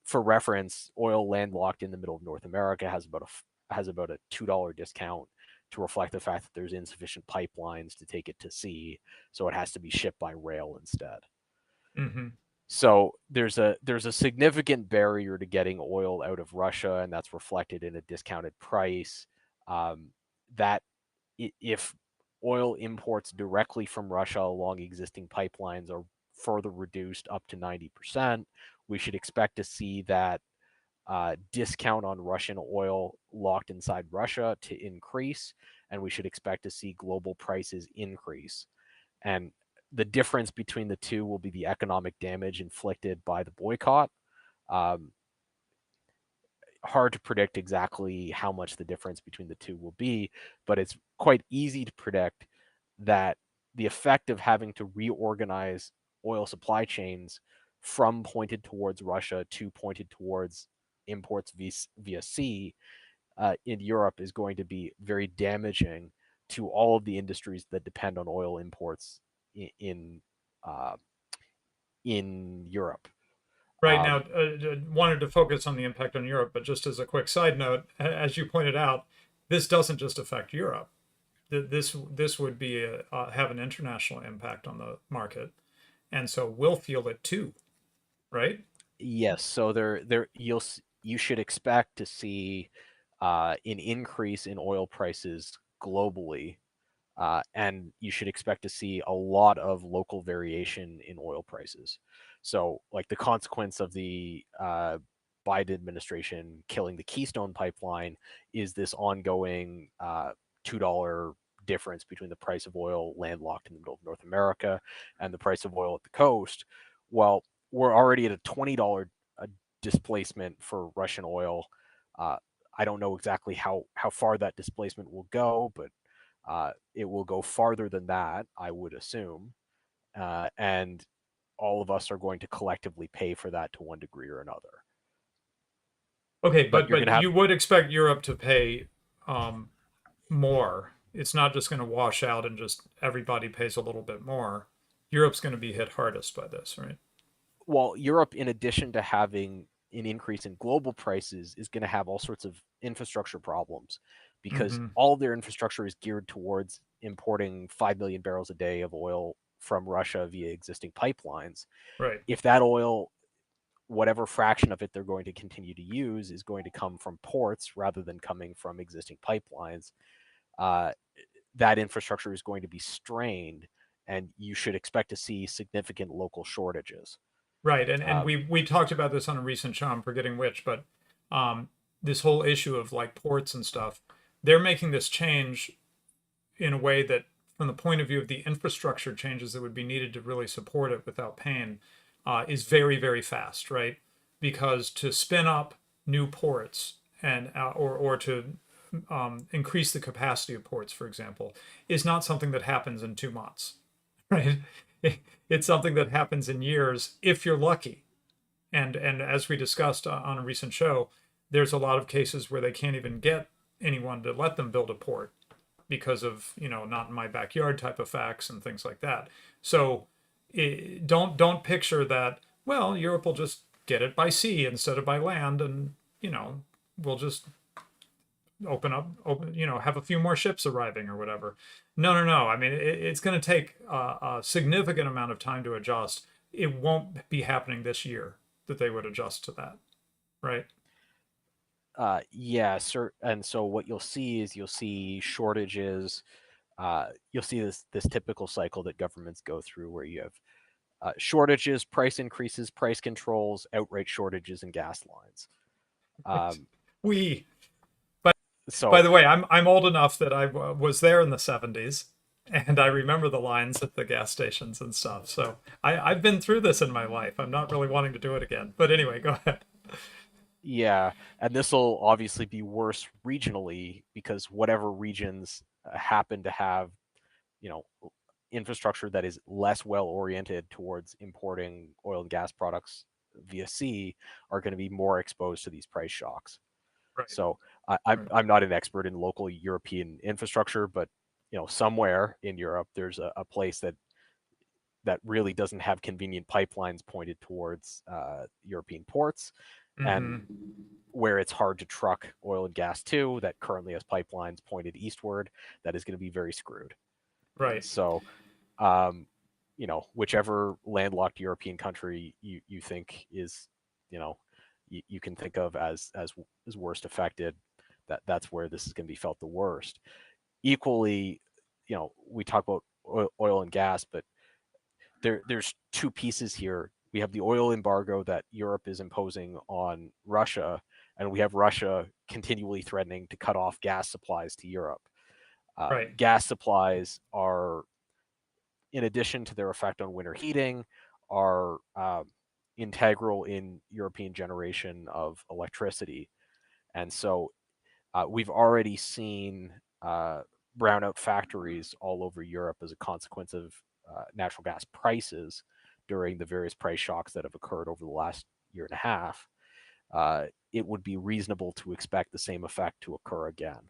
Speaker 3: For reference, oil landlocked in the middle of North America has about a $2 discount to reflect the fact that there's insufficient pipelines to take it to sea, so it has to be shipped by rail instead.
Speaker 1: Mm-hmm.
Speaker 3: So there's a significant barrier to getting oil out of Russia, and that's reflected in a discounted price. That if oil imports directly from Russia along existing pipelines are further reduced up to 90%, we should expect to see that discount on Russian oil locked inside Russia to increase, and we should expect to see global prices increase. And the difference between the two will be the economic damage inflicted by the boycott. Um, Hard to predict exactly how much the difference between the two will be, but it's quite easy to predict that the effect of having to reorganize oil supply chains from pointed towards Russia to pointed towards imports via sea in Europe is going to be very damaging to all of the industries that depend on oil imports in uh, in Europe.
Speaker 1: Right now,
Speaker 3: Um,
Speaker 1: wanted to focus on the impact on Europe, but just as a quick side note, as you pointed out, this doesn't just affect Europe. This would be have an international impact on the market, and so we'll feel it too, right?
Speaker 3: yes, so you should expect to see an increase in oil prices globally, and you should expect to see a lot of local variation in oil prices. So, like the consequence of the Biden administration killing the Keystone pipeline is this ongoing $2 difference between the price of oil landlocked in the middle of North America and the price of oil at the coast. Well, we're already at a $20 displacement for Russian oil. Uh, I don't know exactly how far that displacement will go, but it will go farther than that, I would assume. And all of us are going to collectively pay for that to one degree or another.
Speaker 1: Okay,
Speaker 3: But you're going
Speaker 1: but
Speaker 3: to have,
Speaker 1: you would expect Europe to pay um, more. It's not just going to wash out and just everybody pays a little bit more. Europe's going to be hit hardest by this, right?
Speaker 3: well, Europe, in addition to having an increase in global prices, is going to have all sorts of infrastructure problems because
Speaker 1: Mm-hmm.
Speaker 3: all of their infrastructure is geared towards importing 5 million barrels a day of oil from Russia via existing pipelines.
Speaker 1: Right.
Speaker 3: If that oil, whatever fraction of it they're going to continue to use, is going to come from ports rather than coming from existing pipelines, uh, that infrastructure is going to be strained, and you should expect to see significant local shortages.
Speaker 1: Right, and
Speaker 3: Um,
Speaker 1: we talked about this on a recent show. I'm forgetting which, but um, this whole issue of like ports and stuff, they're making this change in a way that, from the point of view of the infrastructure changes that would be needed to really support it without pain, is very fast, right? Because to spin up new ports and or to increase the capacity of ports, for example, is not something that happens in 2 months, right? It's something that happens in years if you're lucky. And as we discussed on a recent show, there's a lot of cases where they can't even get anyone to let them build a port because of, not in my backyard type of facts and things like that. So don't picture that, well, Europe will just get it by sea instead of by land, and we'll just open, have a few more ships arriving or whatever. No. I mean, it's going to take a significant amount of time to adjust. It won't be happening this year that they would adjust to that, right?
Speaker 3: Yeah, sir. And so what you'll see is you'll see shortages. You'll see this typical cycle that governments go through, where you have shortages, price increases, price controls, outright shortages, and gas lines.
Speaker 1: We
Speaker 3: So
Speaker 1: By the way, I'm old enough that I was there in the 70s, and I remember the lines at the gas stations and stuff. So I've been through this in my life. I'm not really wanting to do it again. But anyway, go ahead.
Speaker 3: yeah, and this will obviously be worse regionally, because whatever regions happen to have, infrastructure that is less well oriented towards importing oil and gas products via sea are going to be more exposed to these price shocks.
Speaker 1: Right.
Speaker 3: So I'm not an expert in local European infrastructure, but somewhere in Europe there's a place that really doesn't have convenient pipelines pointed towards European ports, and where it's hard to truck oil and gas to, that currently has pipelines pointed eastward, that is going to be very screwed.
Speaker 1: Right.
Speaker 3: So, whichever landlocked European country you think is, you can think of as worst affected, that's where this is going to be felt the worst. Equally, we talk about oil and gas, but there's two pieces here. We have the oil embargo that Europe is imposing on Russia, and we have Russia continually threatening to cut off gas supplies to Europe.
Speaker 1: Right.
Speaker 3: Gas supplies are, in addition to their effect on winter heating, are integral in European generation of electricity. And so we've already seen brownout factories all over Europe as a consequence of natural gas prices during the various price shocks that have occurred over the last year and a half. It would be reasonable to expect the same effect to occur again.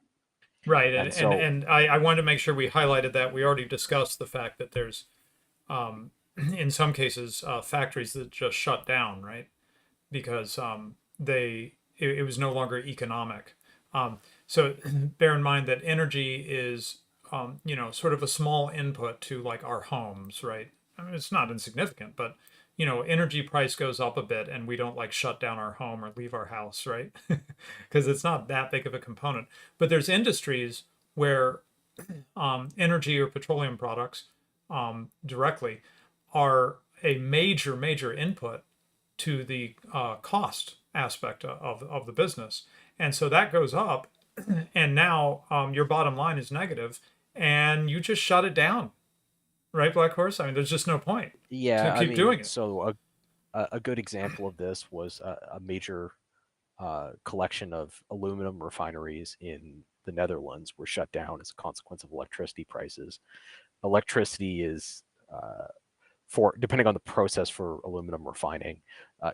Speaker 1: Right.
Speaker 3: And so,
Speaker 1: And I wanted to make sure we highlighted that. We already discussed the fact that there's, in some cases, factories that just shut down, right? Because it was no longer economic. So bear in mind that energy is, sort of a small input to like our homes, right? I mean, it's not insignificant, but energy price goes up a bit, and we don't like shut down our home or leave our house, right? Because it's not that big of a component. But there's industries where energy or petroleum products directly are a major input to the cost aspect of the business. And so that goes up, and now your bottom line is negative, and you just shut it down, right, Black Horse? I mean, there's just no point to
Speaker 3: yeah,
Speaker 1: keep doing it.
Speaker 3: so a good example of this was a major collection of aluminum refineries in the Netherlands were shut down as a consequence of electricity prices. Electricity is, depending on the process for aluminum refining,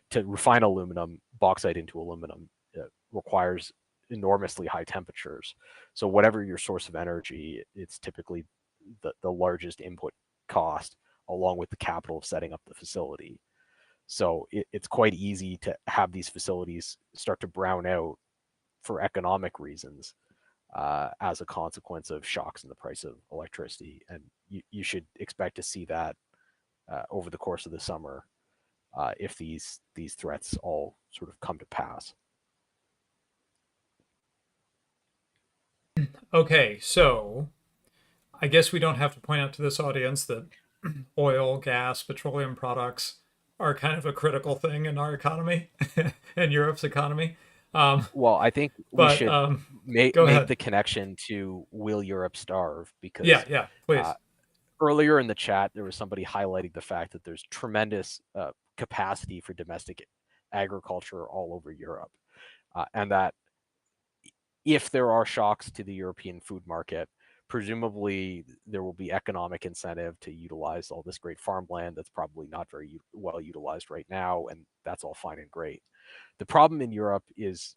Speaker 3: to refine aluminum, bauxite into aluminum, requires enormously high temperatures. So whatever your source of energy, it's typically the largest input cost, along with the capital of setting up the facility. So it's quite easy to have these facilities start to brown out for economic reasons as a consequence of shocks in the price of electricity. And you should expect to see that over the course of the summer if these threats all sort of come to pass.
Speaker 1: Okay, so I guess we don't have to point out to this audience that oil, gas, petroleum products are kind of a critical thing in our economy and Europe's economy.
Speaker 3: Well, I think we
Speaker 1: But
Speaker 3: should
Speaker 1: go
Speaker 3: make
Speaker 1: ahead.
Speaker 3: the connection to will Europe starve?
Speaker 1: Yeah,
Speaker 3: Because
Speaker 1: yeah, please.
Speaker 3: earlier in the chat, there was somebody highlighting the fact that there's tremendous capacity for domestic agriculture all over Europe, and that if there are shocks to the European food market, presumably there will be economic incentive to utilize all this great farmland that's probably not very well utilized right now, and that's all fine and great. The problem in Europe is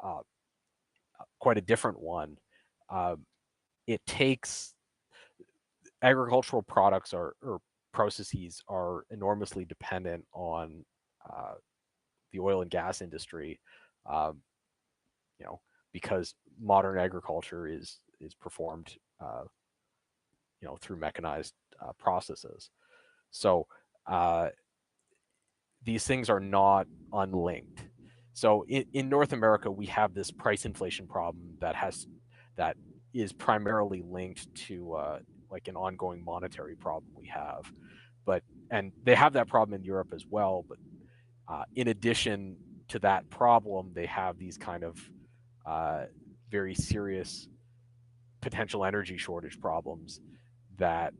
Speaker 3: uh, quite a different one. Uh, it takes agricultural products or processes are enormously dependent on uh, the oil and gas industry, um, you know, because modern agriculture is performed, through mechanized processes. So uh, these things are not unlinked. So in North America, we have this price inflation problem that is primarily linked to like an ongoing monetary problem we have. And they have that problem in Europe as well. But in addition to that problem, they have these kind of very serious potential energy shortage problems that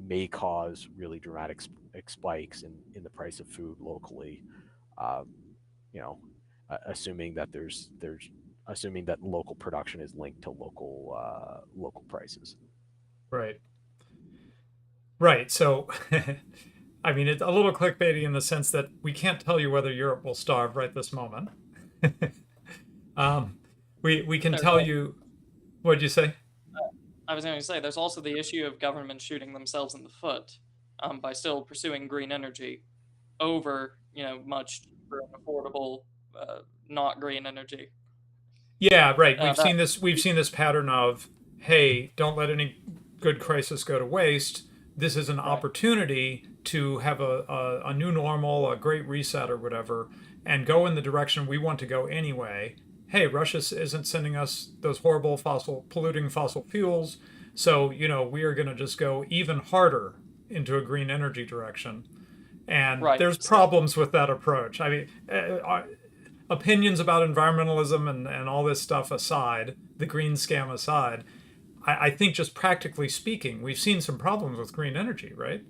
Speaker 3: may cause really dramatic spikes in the price of food locally. Um, you know, assuming that there's assuming that local production is linked to local prices.
Speaker 1: Right. Right. So, I mean, it's a little clickbaity in the sense that we can't tell you whether Europe will starve right this moment. um, we can
Speaker 2: There's
Speaker 1: tell
Speaker 2: al-
Speaker 1: you. What'd you say?
Speaker 2: I was going to say there's also the issue of governments shooting themselves in the foot by still pursuing green energy over, much cheaper and affordable, not green energy.
Speaker 1: Yeah, right.
Speaker 2: That
Speaker 1: We've seen this pattern of, hey, don't let any good crisis go to waste. This is an
Speaker 2: right,
Speaker 1: opportunity to have a new normal, a great reset or whatever, and go in the direction we want to go anyway. Hey, Russia isn't sending us those horrible polluting fossil fuels. So, we are going to just go even harder into a green energy direction. And
Speaker 2: right.
Speaker 1: there's
Speaker 2: So
Speaker 1: problems with that approach. I mean, opinions about environmentalism and all this stuff aside, the green scam aside, I think just practically speaking, we've seen some problems with green energy, right?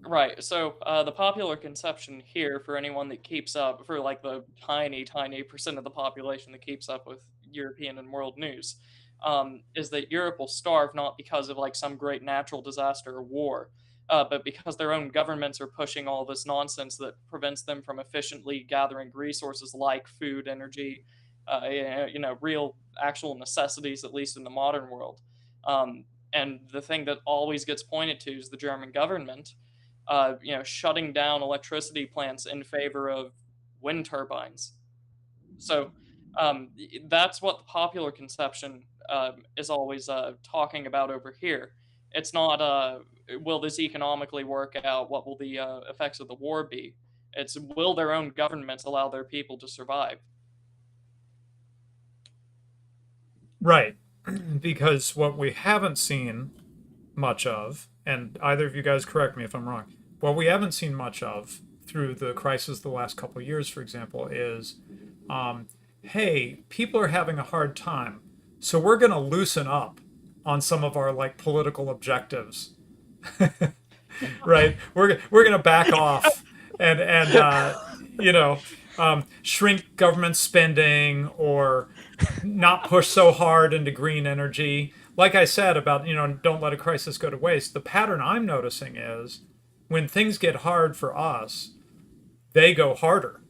Speaker 2: Right. So the popular conception here for anyone that keeps up, for like the tiny, tiny percent of the population that keeps up with European and world news, is that Europe will starve not because of like some great natural disaster or war, but because their own governments are pushing all this nonsense that prevents them from efficiently gathering resources like food, energy, real actual necessities, at least in the modern world. Um, and the thing that always gets pointed to is the German government shutting down electricity plants in favor of wind turbines. So that's what the popular conception is always talking about over here. It's not, will this economically work out? What will the effects of the war be? It's, will their own governments allow their people to survive?
Speaker 1: Right. Because what we haven't seen much of, and either of you guys correct me if I'm wrong, what we haven't seen much of through the crisis the last couple of years, for example, is hey, people are having a hard time, so we're going to loosen up on some of our like political objectives, right? We're going to back off and shrink government spending or not push so hard into green energy. Like I said about, don't let a crisis go to waste. The pattern I'm noticing is when things get hard for us, they go harder.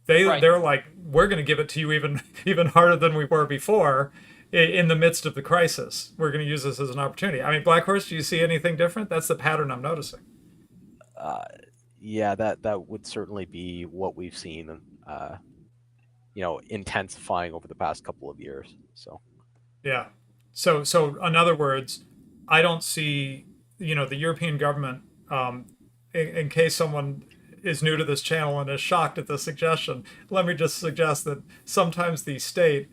Speaker 2: Right.
Speaker 1: They're like, we're going to give it to you even harder than we were before in the midst of the crisis. We're going to use this as an opportunity. I mean, Black Horse, do you see anything different? That's the pattern I'm noticing.
Speaker 3: Uh, yeah, that would certainly be what we've seen, intensifying over the past couple of years. So
Speaker 1: Yeah. So in other words, I don't see, the European government, in case someone is new to this channel and is shocked at the suggestion, let me just suggest that sometimes the state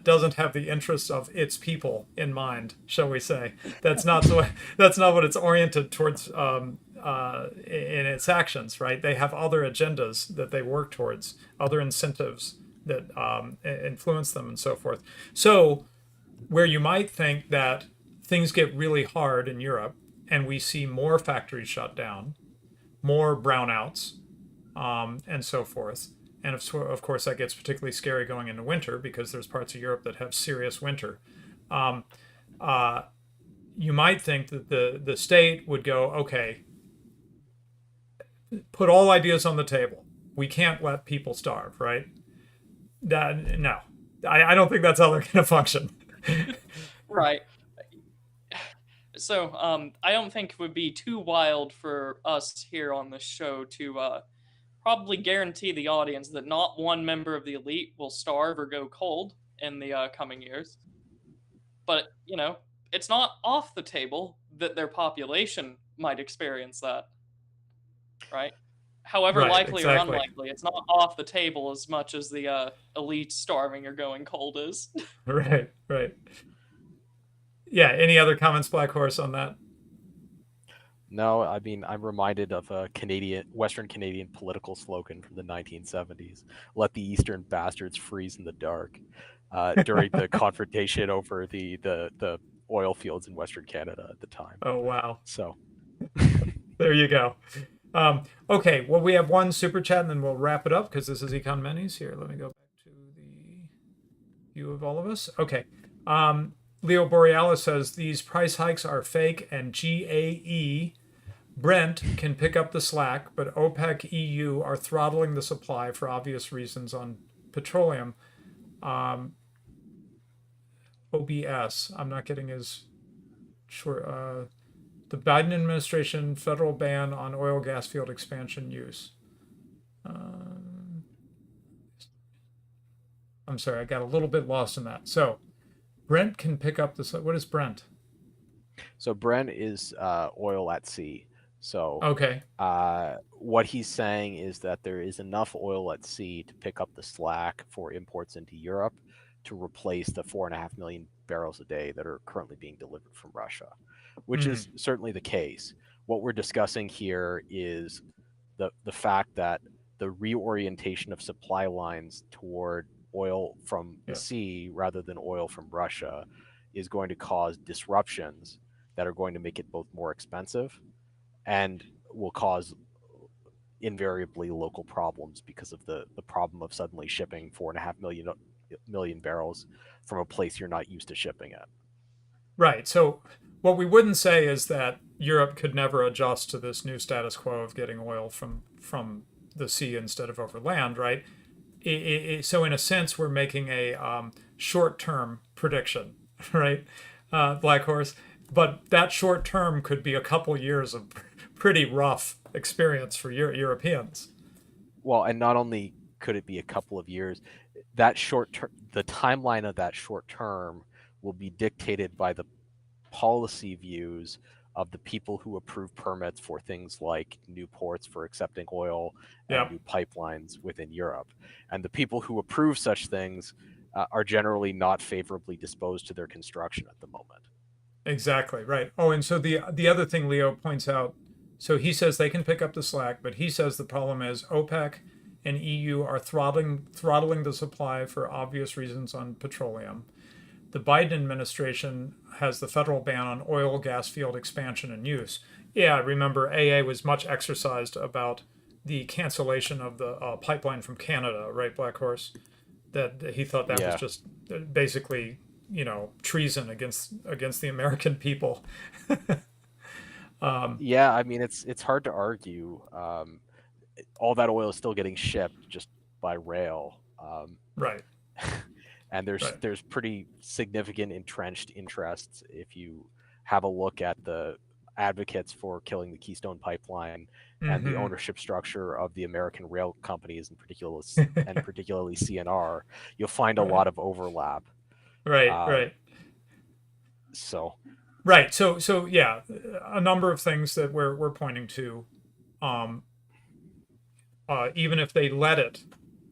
Speaker 1: doesn't have the interests of its people in mind, shall we say? That's not what it's oriented towards in its actions, right? They have other agendas that they work towards, other incentives that influence them, and so forth. So where you might think that things get really hard in Europe and we see more factories shut down, more brownouts, and so forth, and of course that gets particularly scary going into winter because there's parts of Europe that have serious winter. Um, uh, you might think that the state would go, okay, put all ideas on the table. We can't let people starve, right? No, I don't think that's how they're going to function.
Speaker 2: Right. So, I don't think it would be too wild for us here on this show to probably guarantee the audience that not one member of the elite will starve or go cold in the coming years. But, it's not off the table that their population might experience that, right? However
Speaker 1: Right,
Speaker 2: likely or
Speaker 1: exactly.
Speaker 2: unlikely, it's not off the table as much as the elite starving or going cold is.
Speaker 1: Right, right. Yeah, any other comments, Black Horse, on that?
Speaker 3: No, I mean, I'm reminded of a Western Canadian political slogan from the 1970s: "Let the Eastern bastards freeze in the dark," during the confrontation over the oil fields in Western Canada at the time.
Speaker 1: Oh, wow.
Speaker 3: So,
Speaker 1: There you go. Okay, well, we have one super chat and then we'll wrap it up because this is Econ Minis. Here, let me go back to the view of all of us. Okay. Leo Borealis says these price hikes are fake and GAE Brent can pick up the slack, but OPEC EU are throttling the supply for obvious reasons on petroleum. OBS, I'm not getting his short. The Biden administration federal ban on oil gas field expansion use. I'm sorry, I got a little bit lost in that. So Brent can pick up this. What is Brent?
Speaker 3: so Brent is oil at sea. So,
Speaker 1: Okay.
Speaker 3: what he's saying is that there is enough oil at sea to pick up the slack for imports into Europe to replace the 4.5 million barrels a day that are currently being delivered from Russia, which is certainly the case. What we're discussing here is the fact that the reorientation of supply lines toward oil from the sea rather than oil from Russia is going to cause disruptions that are going to make it both more expensive and will cause invariably local problems because of the problem of suddenly shipping 4.5 million barrels from a place you're not used to shipping it.
Speaker 1: Right. So what we wouldn't say is that Europe could never adjust to this new status quo of getting oil from the sea instead of over land, right? So in a sense, we're making a short-term prediction, right, Black Horse? But that short term could be a couple years of pretty rough experience for Europeans.
Speaker 3: Well, and not only could it be a couple of years, that short term, the timeline of that short term will be dictated by the policy views of the people who approve permits for things like new ports for accepting oil and new pipelines within Europe. And the people who approve such things are generally not favorably disposed to their construction at the moment.
Speaker 1: Exactly, right. Oh, and so the other thing Leo points out, so he says they can pick up the slack, but he says the problem is OPEC and EU are throttling the supply for obvious reasons on petroleum. The Biden administration has the federal ban on oil gas field expansion and use. Yeah, remember AA was much exercised about the cancellation of the pipeline from Canada, right, Black Horse? That he thought that was just basically, treason against the American people.
Speaker 3: Yeah, I mean it's hard to argue. All that oil is still getting shipped just by rail.
Speaker 1: Right.
Speaker 3: And there's pretty significant entrenched interests if you have a look at the advocates for killing the Keystone Pipeline and the ownership structure of the American rail companies, particularly CNR. You'll find a lot of overlap.
Speaker 1: Right.
Speaker 3: So
Speaker 1: yeah, a number of things that we're pointing to. Even if they let it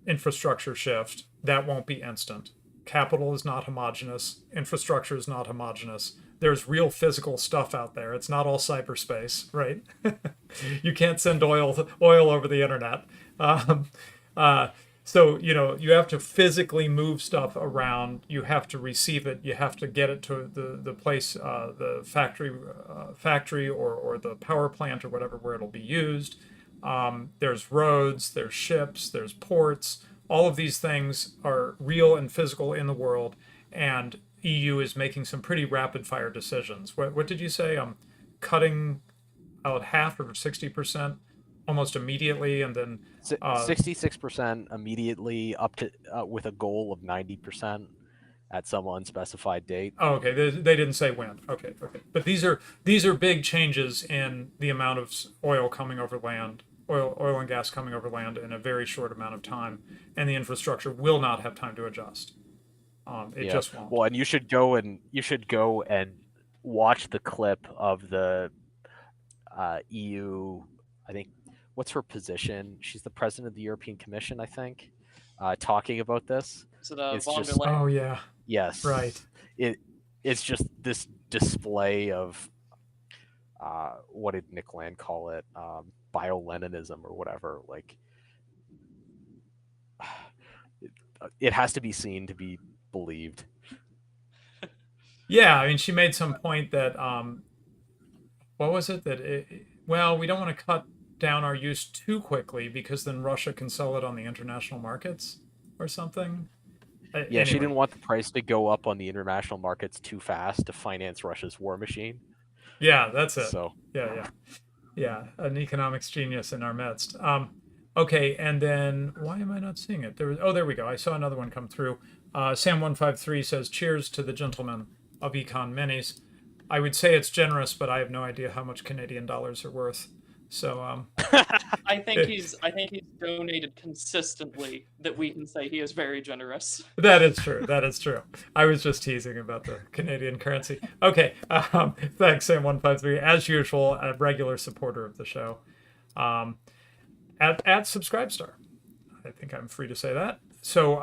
Speaker 1: infrastructure shift, that won't be instant. Capital is not homogenous. Infrastructure is not homogenous. There's real physical stuff out there. It's not all cyberspace, right? You can't send oil over the internet. So you have to physically move stuff around. You have to receive it. You have to get it to the place, the factory or the power plant or whatever where it'll be used. There's roads, there's ships, there's ports. All of these things are real and physical in the world, and EU is making some pretty rapid fire decisions. What did you say? Cutting out half or 60% almost immediately, and then
Speaker 3: 66% immediately, up to with a goal of 90% at some unspecified date.
Speaker 1: oh, okay, they didn't say when. Okay, okay, but these are big changes in the amount of oil coming over land, oil and gas coming over land in a very short amount of time, and the infrastructure will not have time to adjust. It
Speaker 3: Yeah.
Speaker 1: just won't.
Speaker 3: Well, and you should go and watch the clip of the EU. I think, what's her position? She's the president of the European Commission, I think, talking about this.
Speaker 2: Is it
Speaker 3: It's
Speaker 2: von der
Speaker 3: just
Speaker 2: Leyen?
Speaker 1: Oh yeah,
Speaker 3: yes,
Speaker 1: right.
Speaker 3: It's just this display of what did Nick Land call it? Bio-Leninism or whatever. Like, it has to be seen to be believed.
Speaker 1: Yeah, I mean, she made some point that what was it that well, we don't want to cut down our use too quickly because then Russia can sell it on the international markets or something.
Speaker 3: Yeah, she
Speaker 1: Anyway.
Speaker 3: didn't want the price to go up on the international markets too fast to finance Russia's war machine.
Speaker 1: Yeah, that's it.
Speaker 3: So
Speaker 1: Yeah, an economics genius in our midst. Okay, and then why am I not seeing it? There we go. I saw another one come through. Sam153 says, "Cheers to the gentlemen of Econ Minis." I would say it's generous, but I have no idea how much Canadian dollars are worth. So
Speaker 2: I think he's donated consistently that we can say he is very generous.
Speaker 1: that is true. That is true. I was just teasing about the Canadian currency. Okay, thanks, Sam153. As usual, a regular supporter of the show. At Subscribestar. I think I'm free to say that. So,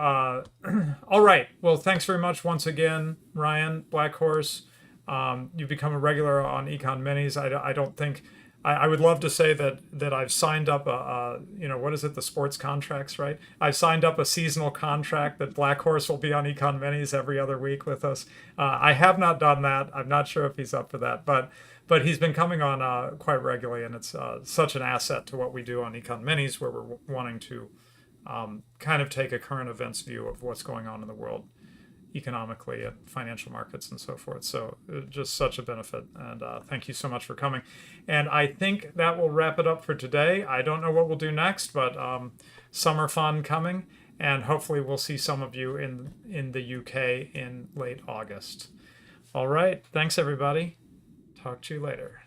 Speaker 1: all right. Well, thanks very much once again, Ryan Black Horse. You've become a regular on Econ Minis. I don't think I would love to say that I've signed up what is it, the sports contracts, right? I've signed up a seasonal contract that Black Horse will be on Econ Minis every other week with us. I have not done that. I'm not sure if he's up for that, but he's been coming on quite regularly, and it's such an asset to what we do on Econ Minis, where we're wanting to kind of take a current events view of what's going on in the world economically and financial markets and so forth. So just such a benefit. And thank you so much for coming. And I think that will wrap it up for today. I don't know what we'll do next, but summer fun coming. And hopefully we'll see some of you in the UK in late August. All right. Thanks, everybody. Talk to you later.